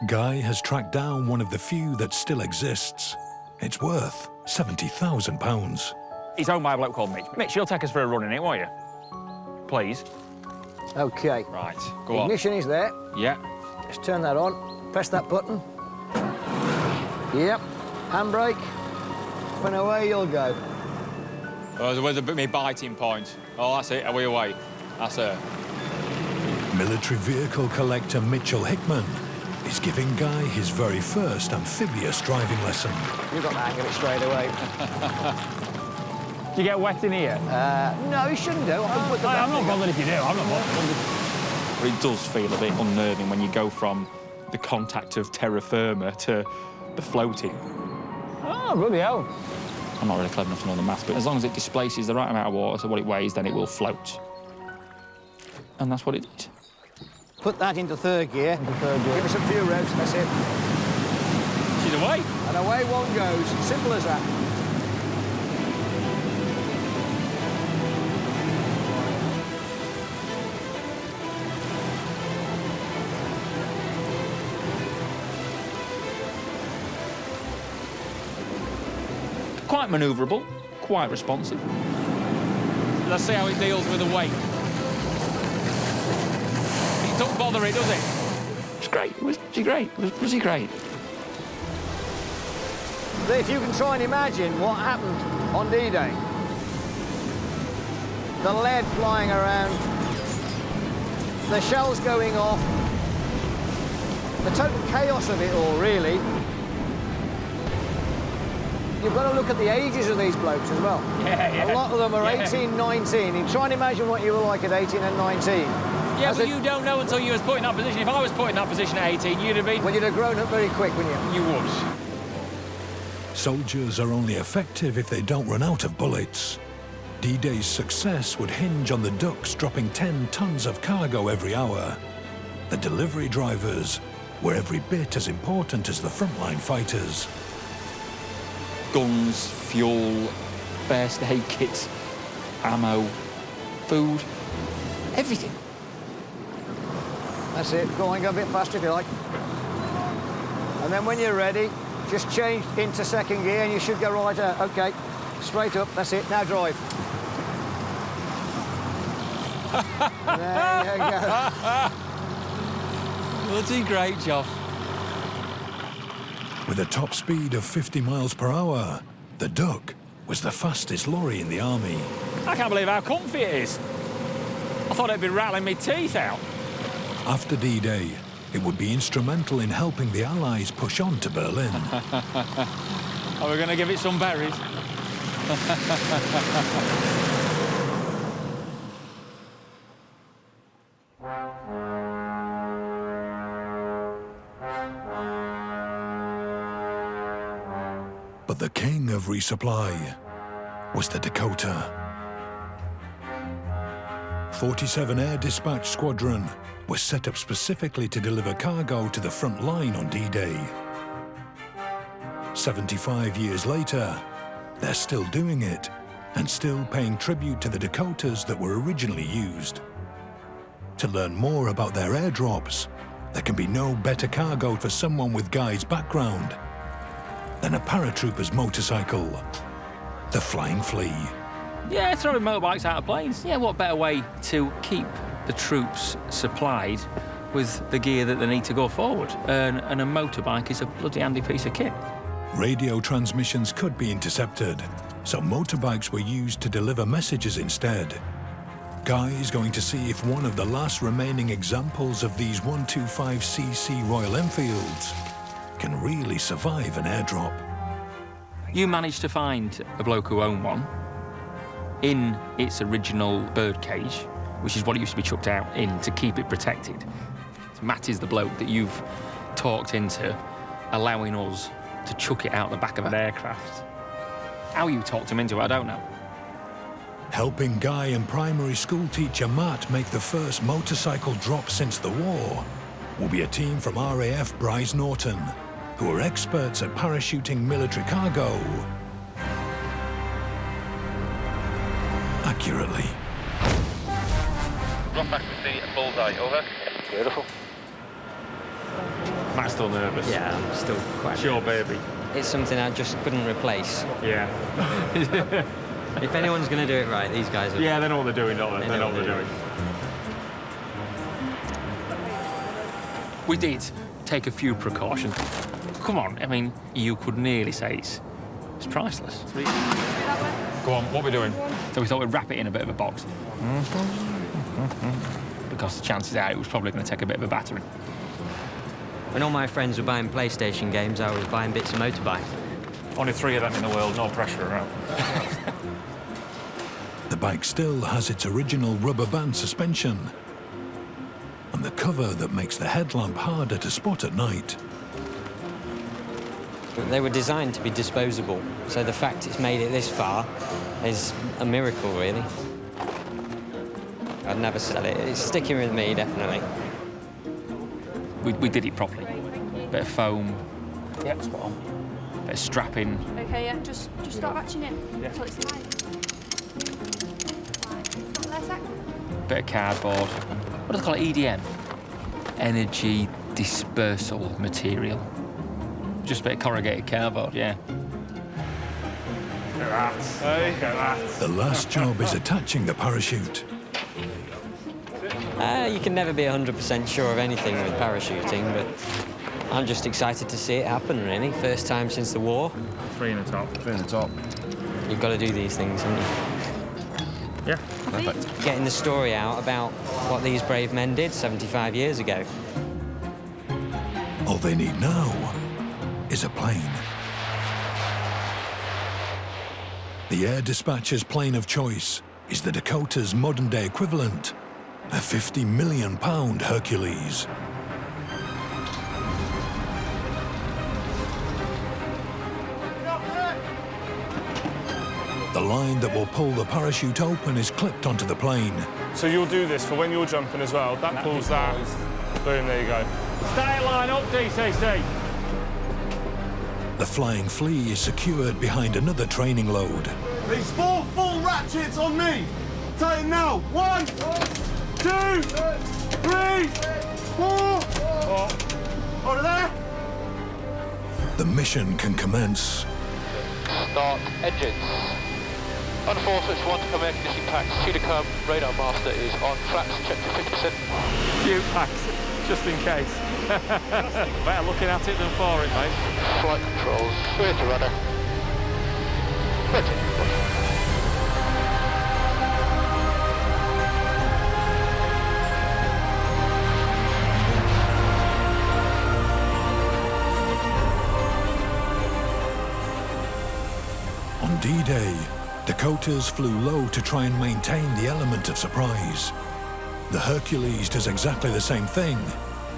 Guy has tracked down one of the few that still exists. It's worth £70,000. It's owned by a bloke called Mitch. Mitch, you'll take us for a run in it, won't you? Please. OK. Right, go on. Ignition is there. Yeah. Just turn that on. Press that button. Yep. Handbrake. And away you'll go. Oh, where's my biting point? Oh, that's it. Are we away? That's it. Military vehicle collector Mitchell Hickman is giving Guy his very first amphibious driving lesson. You got the hang of it straight away. Do you get wet in here? No, you shouldn't do. I'm not bothered if you do. I'm not bothered. But it does feel a bit unnerving when you go from the contact of terra firma to the floating. Oh, bloody hell. I'm not really clever enough to know the maths, but as long as it displaces the right amount of water to what it weighs, then it will float. And that's what it did. Put that into third gear. Give us a few revs, that's it. She's away. And away one goes. Simple as that. Quite manoeuvrable, quite responsive. Let's see how it deals with the weight. It don't bother it, does it? It's great. Was he great? Was he great? If you can try and imagine what happened on D-Day. The lead flying around, the shells going off, the total chaos of it all, really. You've got to look at the ages of these blokes as well. Yeah. A lot of them are 18, 19. You try and imagine what you were like at 18 and 19. Yeah, but you don't know until you was put in that position. If I was put in that position at 18, you'd have been... Well, you'd have grown up very quick, wouldn't you? You would. Soldiers are only effective if they don't run out of bullets. D-Day's success would hinge on the Ducks dropping 10 tons of cargo every hour. The delivery drivers were every bit as important as the frontline fighters. Guns, fuel, first aid kits, ammo, food, everything. That's it. Go on, go a bit faster if you like. And then when you're ready, just change into second gear and you should go right out. OK, straight up. That's it. Now drive. There you go. Bloody great job. With a top speed of 50 miles per hour, the Duck was the fastest lorry in the army. I can't believe how comfy it is. I thought it'd be rattling my teeth out. After D-Day, it would be instrumental in helping the Allies push on to Berlin. Are we going to give it some berries? But the king of resupply was the Dakota. 47 Air Dispatch Squadron was set up specifically to deliver cargo to the front line on D-Day. 75 years later, they're still doing it and still paying tribute to the Dakotas that were originally used. To learn more about their airdrops, there can be no better cargo for someone with Guy's background than a paratrooper's motorcycle, the Flying Flea. Yeah, throwing motorbikes out of planes. Yeah, what better way to keep the troops supplied with the gear that they need to go forward? And a motorbike is a bloody handy piece of kit. Radio transmissions could be intercepted, so motorbikes were used to deliver messages instead. Guy is going to see if one of the last remaining examples of these 125cc Royal Enfields can really survive an airdrop. You managed to find a bloke who owned one in its original bird cage, which is what it used to be chucked out in to keep it protected. So Matt is the bloke that you've talked into allowing us to chuck it out the back of an aircraft. How you talked him into it, I don't know. Helping Guy and primary school teacher Matt make the first motorcycle drop since the war will be a team from RAF Bryce Norton, who are experts at parachuting military cargo accurately. Drop back to sea at bullseye, over. Beautiful. Matt's still nervous. Yeah, I'm still quite It's your nervous. baby. It's something I just couldn't replace. Yeah. If anyone's going to do it right, these guys are... Yeah, they know what they're doing, don't they? They know what they're doing. We did take a few precautions. Come on, I mean, you could nearly say it's priceless. Go on, what are we doing? So we thought we'd wrap it in a bit of a box. Because the chances are it was probably going to take a bit of a battering. When all my friends were buying PlayStation games, I was buying bits of motorbike. Only 3 of them in the world, no pressure around. The bike still has its original rubber band suspension and the cover that makes the headlamp harder to spot at night. They were designed to be disposable, so the fact it's made it this far is a miracle, really. I'd never sell it. It's sticking with me, definitely. We did it properly. Bit of foam. Yep, spot on. Bit of strapping. OK, yeah, just start matching in until it's tight. Stop there a sec. Bit of cardboard. What do they call it? EDM? Energy dispersal material. Just a bit of corrugated cardboard, yeah. Look at that. Hey, look at that. The last job is attaching the parachute. You can never be 100% sure of anything with parachuting, but I'm just excited to see it happen, really. First time since the war. 3 in the top. 3 in the top. You've got to do these things, haven't you? Yeah. Perfect. Getting the story out about what these brave men did 75 years ago. All they need now is a plane. The air dispatcher's plane of choice is the Dakota's modern-day equivalent, a £50 million Hercules. The line that will pull the parachute open is clipped onto the plane. So you'll do this for when you're jumping as well. That pulls that. Boom, there you go. Stay line up, DCC. The flying flea is secured behind another training load. These 4 full ratchets on me. Tighten now. 1, 2, 3, 4. Over there. The mission can commence. Start engines. On 4 switch 1 to come air conditioning packs, 2 to come, radar master is on flaps, check to 50%. Few packs, just in case. Better looking at it than for it, mate. Flight controls, clear to rudder. Ready. On D-Day, Dakotas flew low to try and maintain the element of surprise. The Hercules does exactly the same thing,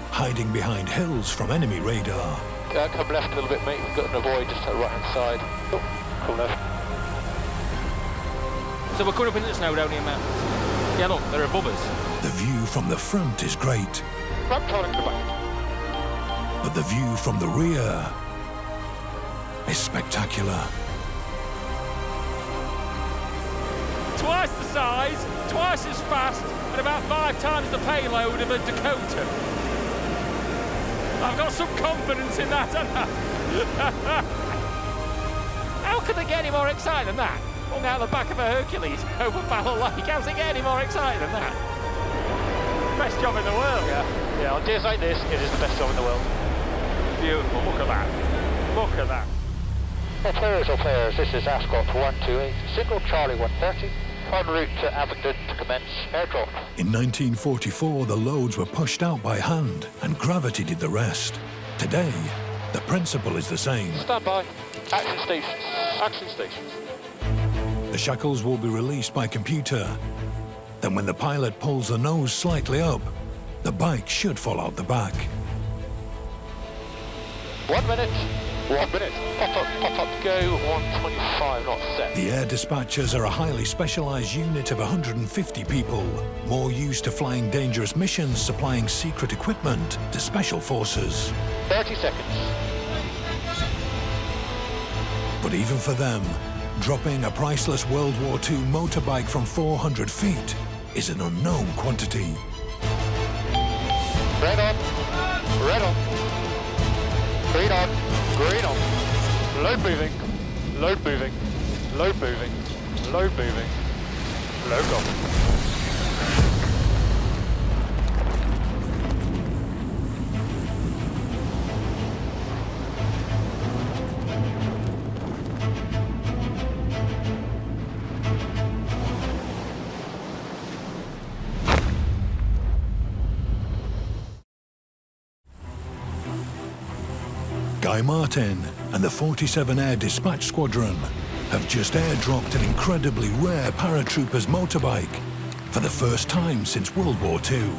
hiding behind hills from enemy radar. Come left a little bit, mate. We've got an avoid just to the right-hand side. Oh, come left. So we're coming up into the snow down here, man. Yeah, look, they're above us. The view from the front is great, Ramp turning to the back. but the view from the rear is spectacular. Twice the size, twice as fast, and about 5 times the payload of a Dakota. I've got some confidence in that, haven't I? How could they get any more excited than that? Hung out the back of a Hercules over Battle Lake. How's they get any more excited than that? Best job in the world. Yeah, on days like this, it is the best job in the world. Beautiful, look at that. Look at that. All players, this is Ascot 128, single Charlie 130, en route to Abingdon to commence airdrop. In 1944, the loads were pushed out by hand, and gravity did the rest. Today, the principle is the same. Stand by. Action stations. Action stations. The shackles will be released by computer. Then when the pilot pulls the nose slightly up, the bike should fall out the back. 1 minute. 1 minute. Pop up, go. 125 knots set. The air dispatchers are a highly specialized unit of 150 people, more used to flying dangerous missions, supplying secret equipment to special forces. 30 seconds. But even for them, dropping a priceless World War II motorbike from 400 feet is an unknown quantity. Red on. Red on. Green on. Green on. Load moving. Load moving. Load moving. Load moving. Load gone. Guy Martin and the 47 Air Dispatch Squadron have just airdropped an incredibly rare Paratroopers motorbike for the first time since World War II.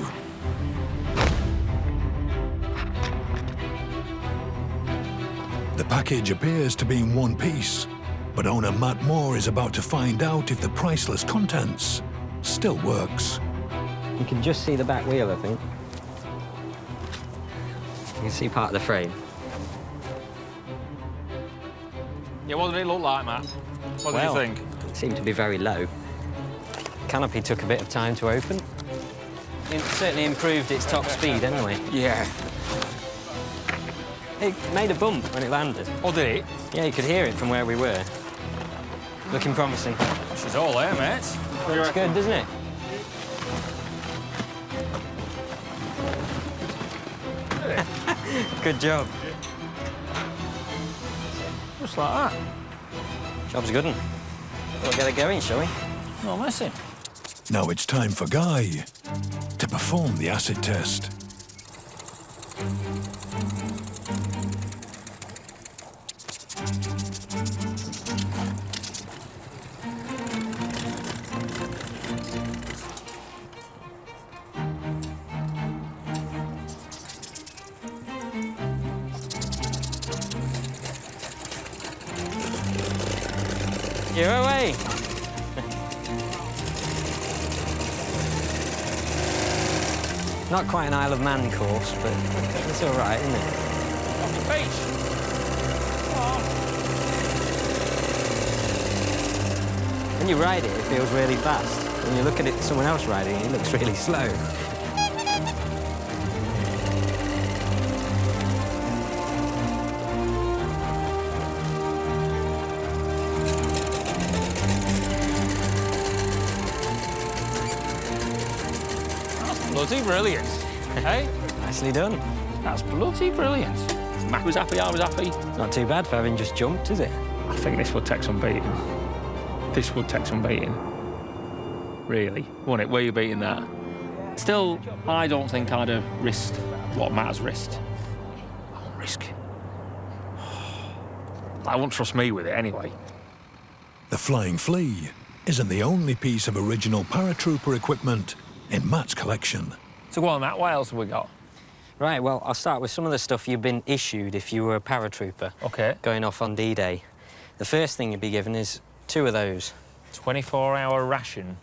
The package appears to be in one piece, but owner Matt Moore is about to find out if the priceless contents still works. You can just see the back wheel, I think. You can see part of the frame. Yeah, what did it look like, Matt? What did you think? It seemed to be very low. Canopy took a bit of time to open. It certainly improved its top speed anyway. Yeah. It made a bump when it landed. Oh, did it? Yeah, you could hear it from where we were. Looking promising. She's all there, mate. Looks good, doesn't it? Good job. Just like that. Job's a good one. We'll get it going, shall we? No messing. Now it's time for Guy to perform the acid test. You're away. Not quite an Isle of Man course, but it's all right, isn't it? Off the beach. When you ride it, it feels really fast. When you look at it, someone else riding it, it looks really slow. Bloody brilliant, hey? Nicely done. That's bloody brilliant. Matt was happy, I was happy. Not too bad for having just jumped, is it? I think this would take some beating. This would take some beating. Really, wouldn't it? Where you beating that? Still, I don't think I'd have risked what Matt has risked. I won't risk it. I won't trust me with it anyway. The Flying Flea isn't the only piece of original paratrooper equipment in Matt's collection. So go on, Matt, what else have we got? Right, well, I'll start with some of the stuff you've been issued if you were a paratrooper. OK. Going off on D-Day. The first thing you'd be given is 2 of those. 24-hour ration.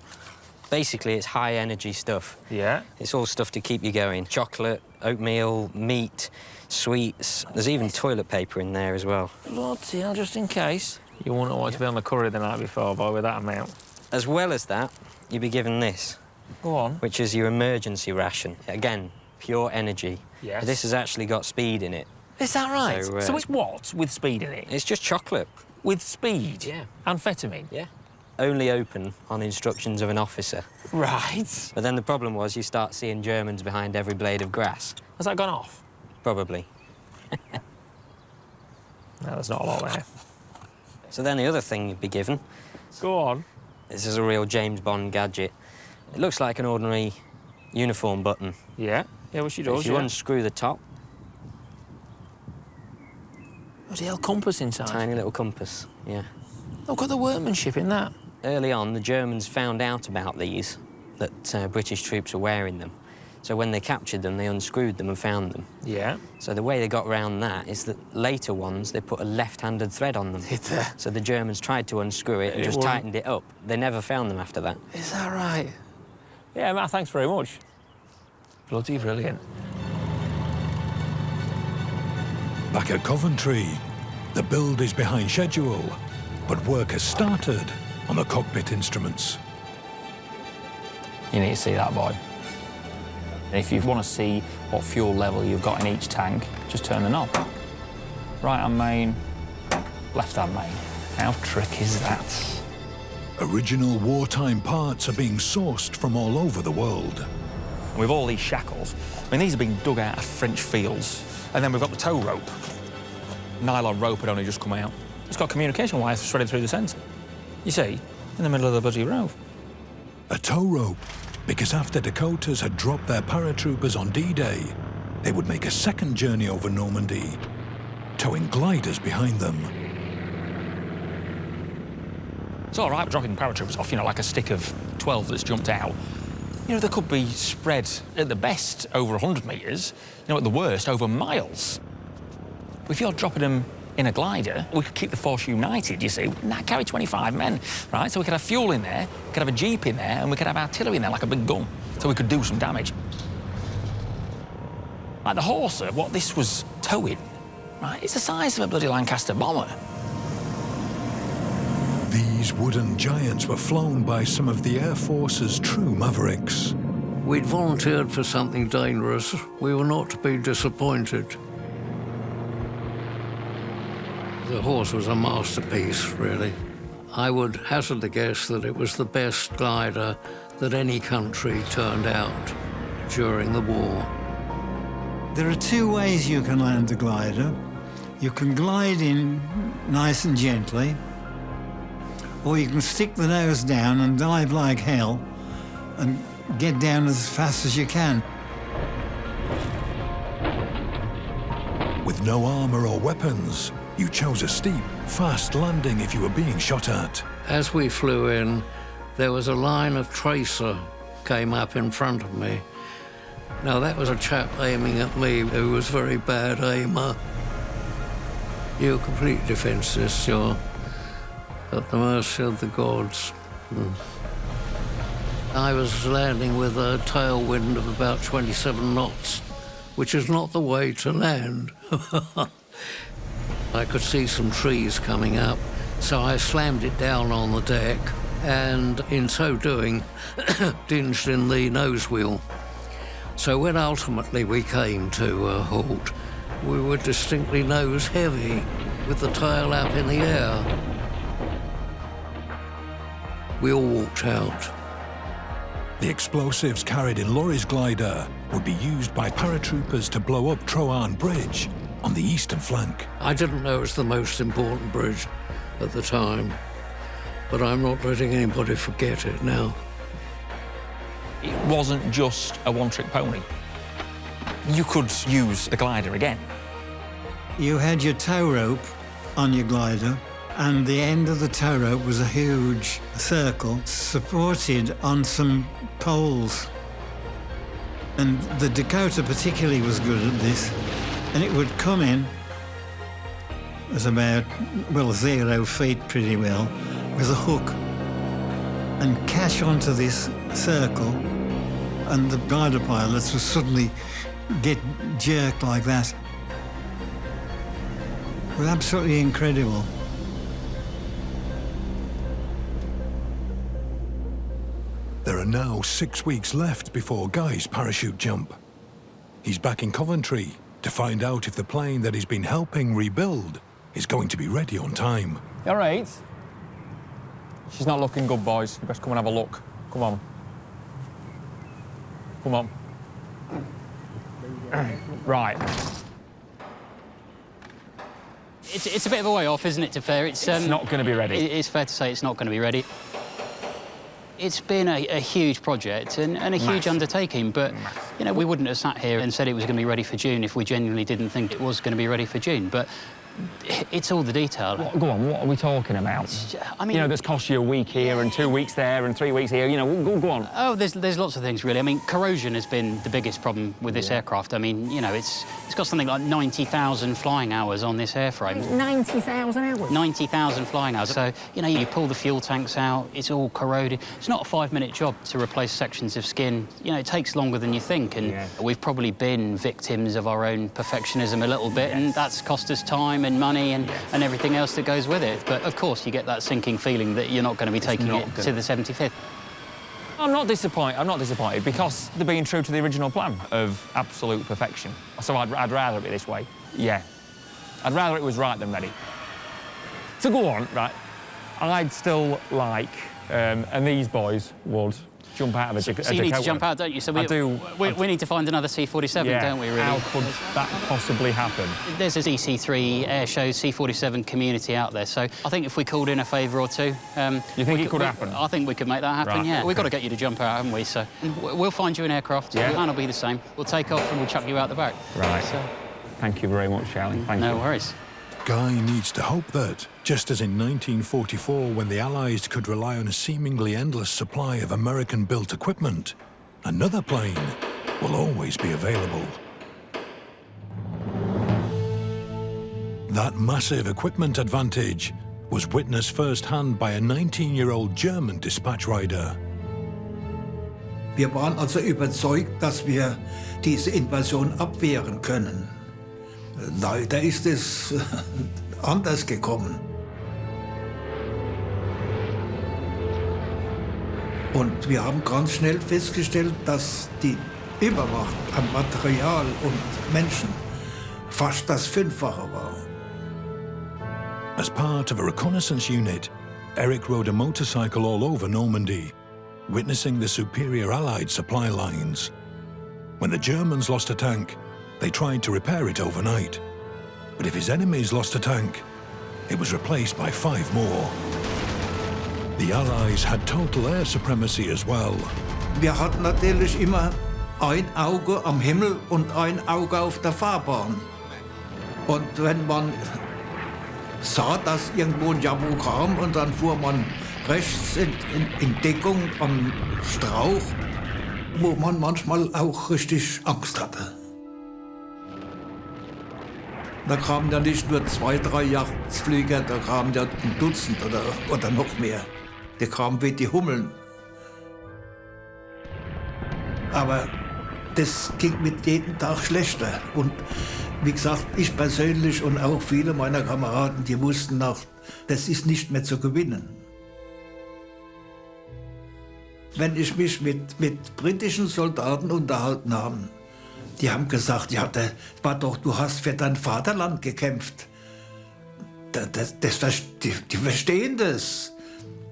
Basically, it's high-energy stuff. Yeah. It's all stuff to keep you going. Chocolate, oatmeal, meat, sweets. There's even toilet paper in there as well. Bloody hell, just in case. You wouldn't want to be on the curry the night before, boy, with that amount. As well as that, you'd be given this. Go on. Which is your emergency ration. Again, pure energy. Yes. This has actually got speed in it. Is that right? So it's what with speed in it? It's just chocolate. With speed? Yeah. Amphetamine? Yeah. Only open on instructions of an officer. Right. But then the problem was you start seeing Germans behind every blade of grass. Has that gone off? Probably. No, there's not a lot there. So then the other thing you'd be given... Go on. This is a real James Bond gadget. It looks like an ordinary uniform button. Yeah? Yeah, well, she does, If you unscrew the top... Bloody hell, compass inside. Tiny little compass, yeah. Look at the workmanship in that. Early on, the Germans found out about these, that British troops were wearing them. So when they captured them, they unscrewed them and found them. Yeah. So the way they got around that is that later ones, they put a left-handed thread on them. So the Germans tried to unscrew it and just tightened it up. They never found them after that. Is that right? Yeah, Matt, thanks very much. Bloody brilliant. Back at Coventry, the build is behind schedule, but work has started on the cockpit instruments. You need to see that, boy. And if you want to see what fuel level you've got in each tank, just turn the knob. Right-hand main, left-hand main. How tricky is that? Original wartime parts are being sourced from all over the world. With all these shackles, I mean, these have been dug out of French fields. And then we've got the tow rope. Nylon rope had only just come out. It's got communication wires threaded through the centre. You see, in the middle of the bloody road. A tow rope, because after Dakotas had dropped their paratroopers on D-Day, they would make a second journey over Normandy, towing gliders behind them. It's all right dropping paratroopers off, you know, like a stick of 12 that's jumped out. You know, they could be spread, at the best, over 100 metres, you know, at the worst, over miles. If you're dropping them in a glider, we could keep the force united, you see. That carry 25 men, right? So we could have fuel in there, we could have a jeep in there, and we could have artillery in there, like a big gun, so we could do some damage. Like the Horser, what this was towing, right, it's the size of a bloody Lancaster bomber. These wooden giants were flown by some of the Air Force's true mavericks. We'd volunteered for something dangerous. We were not to be disappointed. The Horse was a masterpiece, really. I would hazard the guess that it was the best glider that any country turned out during the war. There are two ways you can land a glider. You can glide in nice and gently, or you can stick the nose down and dive like hell and get down as fast as you can. With no armour or weapons, you chose a steep, fast landing if you were being shot at. As we flew in, there was a line of tracer came up in front of me. Now, that was a chap aiming at me who was a very bad aimer. You're completely defenceless, you're at the mercy of the gods. I was landing with a tailwind of about 27 knots, which is not the way to land. I could see some trees coming up, so I slammed it down on the deck and, in so doing, dinged in the nose wheel. So when ultimately we came to a halt, we were distinctly nose heavy, with the tail up in the air. We all walked out. The explosives carried in Laurie's glider would be used by paratroopers to blow up Troarn Bridge on the eastern flank. I didn't know it was the most important bridge at the time, but I'm not letting anybody forget it now. It wasn't just a one-trick pony. You could use the glider again. You had your tow rope on your glider, and the end of the tow rope was a huge circle supported on some poles. And the Dakota particularly was good at this, and it would come in as about, well, 0 feet pretty well, with a hook, and catch onto this circle, and the glider pilots would suddenly get jerked like that. It was absolutely incredible. There are now 6 weeks left before Guy's parachute jump. He's back in Coventry to find out if the plane that he's been helping rebuild is going to be ready on time. You all right? She's not looking good, boys. You best come and have a look. Come on. Come on. Right. It's a bit of a way off, isn't it, to fair? It's not going to be ready. It's fair to say it's not going to be ready. It's been a huge project and a huge undertaking, but, you know, we wouldn't have sat here and said it was going to be ready for June if we genuinely didn't think it was going to be ready for June. But it's all the detail. Go on, what are we talking about? I mean, you know, that's cost you a week here and 2 weeks there and 3 weeks here, you know, go on. Oh, there's lots of things, really. I mean, corrosion has been the biggest problem with this aircraft. I mean, you know, it's got something like 90,000 flying hours on this airframe. 90,000 hours? 90,000 flying hours. So, you know, you pull the fuel tanks out, it's all corroded. It's not a 5-minute job to replace sections of skin. You know, it takes longer than you think, and we've probably been victims of our own perfectionism a little bit, and that's cost us time and money and everything else that goes with it. But, of course, you get that sinking feeling that you're not going to be taking it to the 75th. I'm not disappointed because they're being true to the original plan of absolute perfection. So I'd rather it be this way, yeah. I'd rather it was right than ready. So go on, right, I'd still like and these boys would jump out of a So Dakota. you need to jump out, don't you? So I do. We need to find another C47, Yeah. don't we, really? How could that possibly happen? There's a DC3 air show C47 community out there, so I think if we called in a favour or two... you think it could happen? I think we could make that happen, Right, yeah. okay. We've got to get you to jump out, haven't we? So we'll find you an aircraft, Yeah. the plan will be the same. We'll take off and we'll chuck you out the back. Right. So, Thank you very much, Charlie. Thank you. no worries. Guy needs to hope that, just as in 1944 when the Allies could rely on a seemingly endless supply of American-built equipment, another plane will always be available. That massive equipment advantage was witnessed firsthand by a 19-year-old German dispatch rider. Wir waren also überzeugt, dass wir diese Invasion abwehren können. Leider ist es anders gekommen. Und wir haben ganz schnell festgestellt, dass die Übermacht an Material und Menschen fast das Fünffache war. As part of a reconnaissance unit, Eric rode a motorcycle all over Normandy, witnessing the superior Allied supply lines. When the Germans lost a tank, they tried to repair it overnight. But if his enemies lost a tank, it was replaced by 5 more. The Allies had total air supremacy as well. Wir hatten natürlich immer ein Auge am Himmel und ein Auge auf der Fahrbahn. Und wenn man sah, dass irgendwo ein Jabo kam und dann fuhr man rechts in Deckung am Strauch, wo man manchmal auch richtig Angst hatte. Da kamen ja nicht nur 2, 3 Jagdflieger, da kamen ja ein Dutzend oder noch mehr. Die kamen wie die Hummeln. Aber das ging mit jedem Tag schlechter. Und wie gesagt, ich persönlich und auch viele meiner Kameraden, die wussten auch, das ist nicht mehr zu gewinnen. Wenn ich mich mit britischen Soldaten unterhalten habe, die haben gesagt, ja, du hast für dein Vaterland gekämpft. Die verstehen das,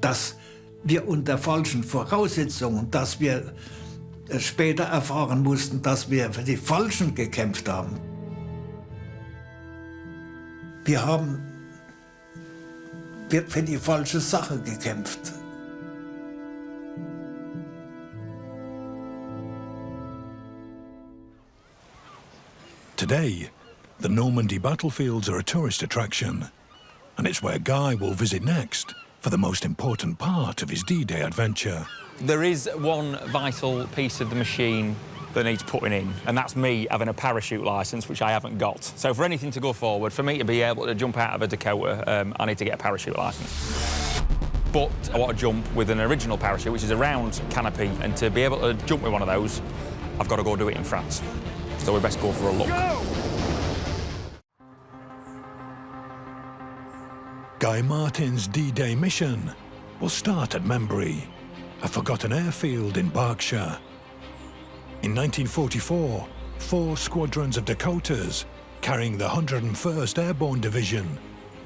dass wir unter falschen Voraussetzungen, dass wir später erfahren mussten, dass wir für die Falschen gekämpft haben. Wir haben für die falsche Sache gekämpft. Today, the Normandy battlefields are a tourist attraction, and it's where Guy will visit next for the most important part of his D-Day adventure. There is one vital piece of the machine that needs putting in, and that's me having a parachute licence, which I haven't got. So for anything to go forward, for me to be able to jump out of a Dakota, I need to get a parachute licence. But I want to jump with an original parachute, which is a round canopy, and to be able to jump with one of those, I've got to go do it in France. So we best go for a look. Go! Guy Martin's D-Day mission will start at Membury, a forgotten airfield in Berkshire. In 1944, 4 squadrons of Dakotas, carrying the 101st Airborne Division,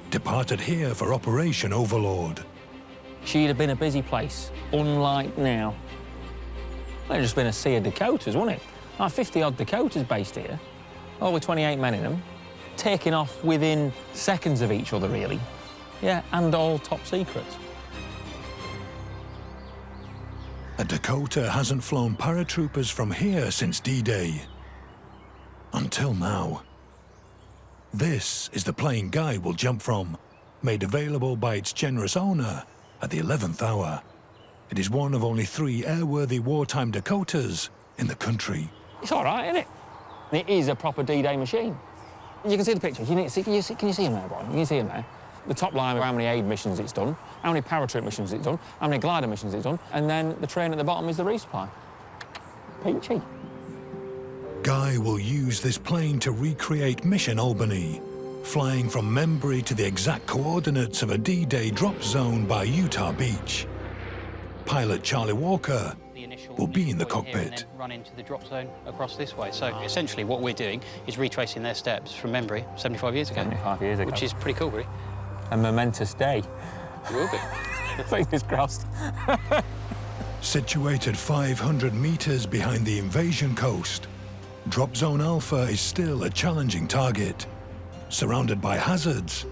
departed here for Operation Overlord. She'd have been a busy place, unlike now. There'd just been a sea of Dakotas, wouldn't it? Like 50-odd Dakotas based here, all with 28 men in them, taking off within seconds of each other, really. Yeah, and all top secret. A Dakota hasn't flown paratroopers from here since D-Day. Until now. This is the plane Guy will jump from, made available by its generous owner at the 11th hour. It is one of only 3 airworthy wartime Dakotas in the country. It's all right, isn't it? It is a proper D-Day machine. You can see the pictures. Can you see them there, Brian? You can see them there. The top line of how many aid missions it's done, how many paratroop missions it's done, how many glider missions it's done, and then the train at the bottom is the resupply. Peachy. Guy will use this plane to recreate Mission Albany, flying from Membury to the exact coordinates of a D-Day drop zone by Utah Beach. Pilot Charlie Walker will be in the cockpit. And then run into the drop zone across this way. So essentially what we're doing is retracing their steps from Membury 75 years ago. 75 years ago. Which is pretty cool, really. A momentous day. It will be. Fingers crossed. Situated 500 metres behind the invasion coast, Drop Zone Alpha is still a challenging target. Surrounded by hazards,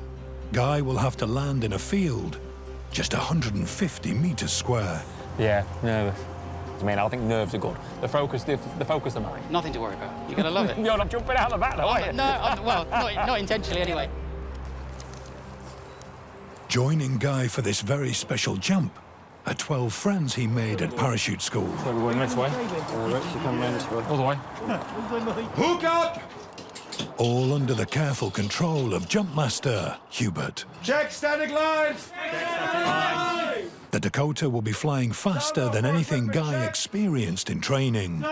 Guy will have to land in a field just 150 metres square. Yeah, nervous. I mean, I think nerves are good. The focus are mine. Nothing to worry about. You're going to love it. You're not jumping out the back, though, are you? No, well, not intentionally, anyway. Joining Guy for this very special jump are 12 friends he made at parachute school. So we're going this way? All the way. Hook up! All under the careful control of Jumpmaster Hubert. Check static lines! The Dakota will be flying faster than anything Guy experienced in training.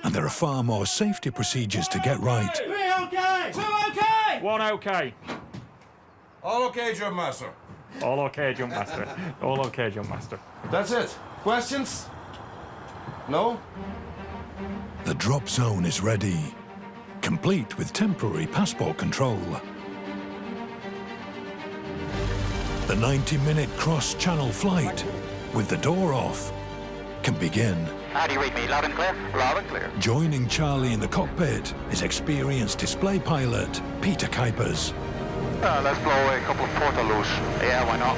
And there are far more safety procedures to get right. 3 okay! 2 okay! 1 okay. All okay, Jumpmaster. All okay, Jumpmaster. All okay, Jumpmaster. That's it. Questions? No? The drop zone is ready, complete with temporary passport control. The 90-minute cross-channel flight, with the door off, can begin. How do you read me? Loud and clear? Loud and clear. Joining Charlie in the cockpit is experienced display pilot Peter Kuipers. Let's blow a couple of Waterloos. Yeah, why not?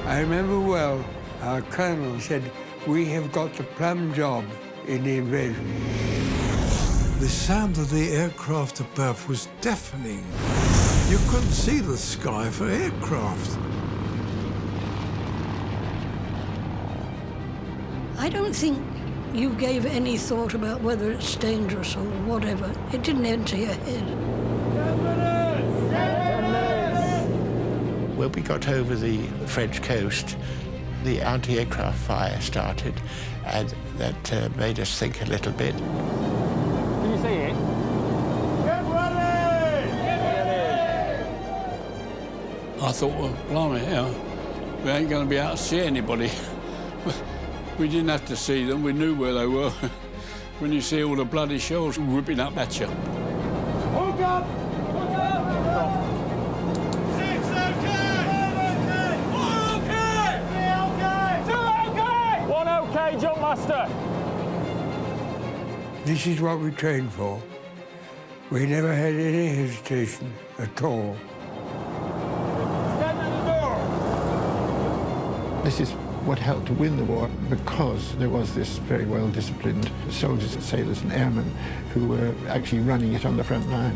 I remember well, our colonel said, "We have got the plum job in the invasion." The sound of the aircraft above was deafening. You couldn't see the sky for aircraft. I don't think you gave any thought about whether it's dangerous or whatever. It didn't enter your head. When we got over the French coast, the anti-aircraft fire started, and that made us think a little bit. Can you see it? Get ready! Get ready! I thought, well, blimey, we ain't going to be able to see anybody. We didn't have to see them, we knew where they were. When you see all the bloody shells whipping up at you. Hook up! Hook up! 6 okay! 5 okay! 1 okay! 3 okay! 2 okay! 1 okay, Jumpmaster. This is what we trained for. We never had any hesitation at all. Stand at the door! This is what helped to win the war, because there was this very well-disciplined soldiers, sailors and airmen who were actually running it on the front line.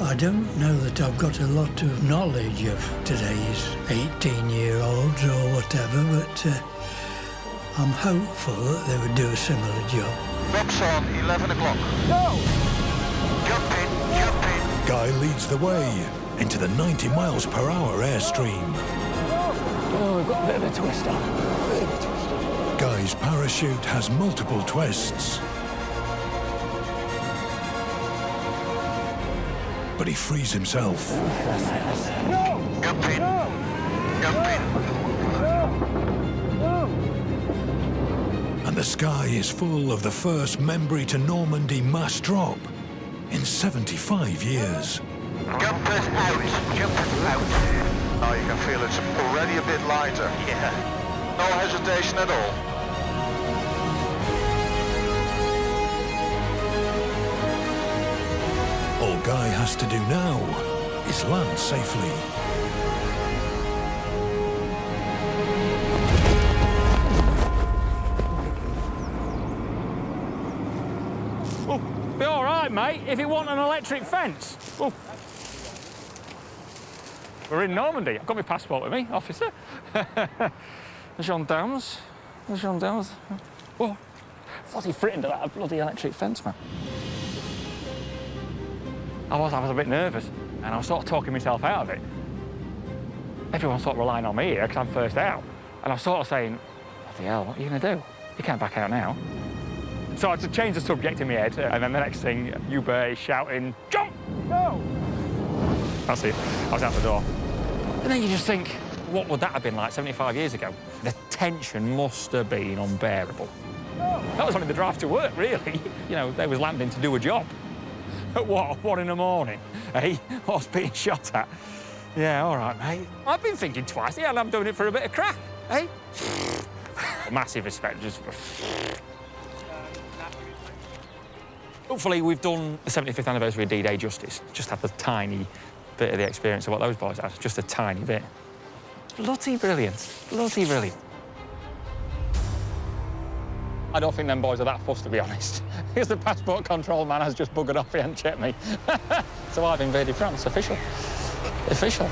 I don't know that I've got a lot of knowledge of today's 18-year-olds or whatever, but I'm hopeful that they would do a similar job. Drops on 11 o'clock. Go! Jump in, jump in. Guy leads the way into the 90 miles per hour airstream. Oh, we've got a bit of a twist on. Guy's parachute has multiple twists. But he frees himself. Jump in. Jump in. And the sky is full of the first Membry to Normandy mass drop in 75 years. Jumpers out. Jumpers out. Now you can feel it's already a bit lighter. Yeah. No hesitation at all. All Guy has to do now is land safely. Oh, be all right, mate, if it wasn't an electric fence. Oh. We're in Normandy. I've got my passport with me, officer. The gendarmes. The gendarmes. Oh, thought he frightened of that bloody electric fence, man. I was a bit nervous, and I was sort of talking myself out of it. everyone's sort of relying on me here because I'm first out. And I'm sort of saying, what the hell, what are you going to do? You can't back out now. So I had to change the subject in my head, and then the next thing, Hubert is shouting, jump, go! That's it, I was out the door. And then you just think, what would that have been like 75 years ago? The tension must have been unbearable. That was only the drive to work, really. You know, they was landing to do a job. At what, 1 in the morning, eh? I was being shot at. Yeah, all right, mate. I've been thinking twice, yeah, and I'm doing it for a bit of crack, eh? Massive respect, just... Hopefully we've done the 75th anniversary of D-Day justice. Just had the tiny bit of the experience of what those boys had, just a tiny bit. Bloody brilliant, bloody brilliant. I don't think them boys are that fussed, to be honest, because the passport control man has just buggered off, he hasn't checked me. So I've invaded France, official. Official.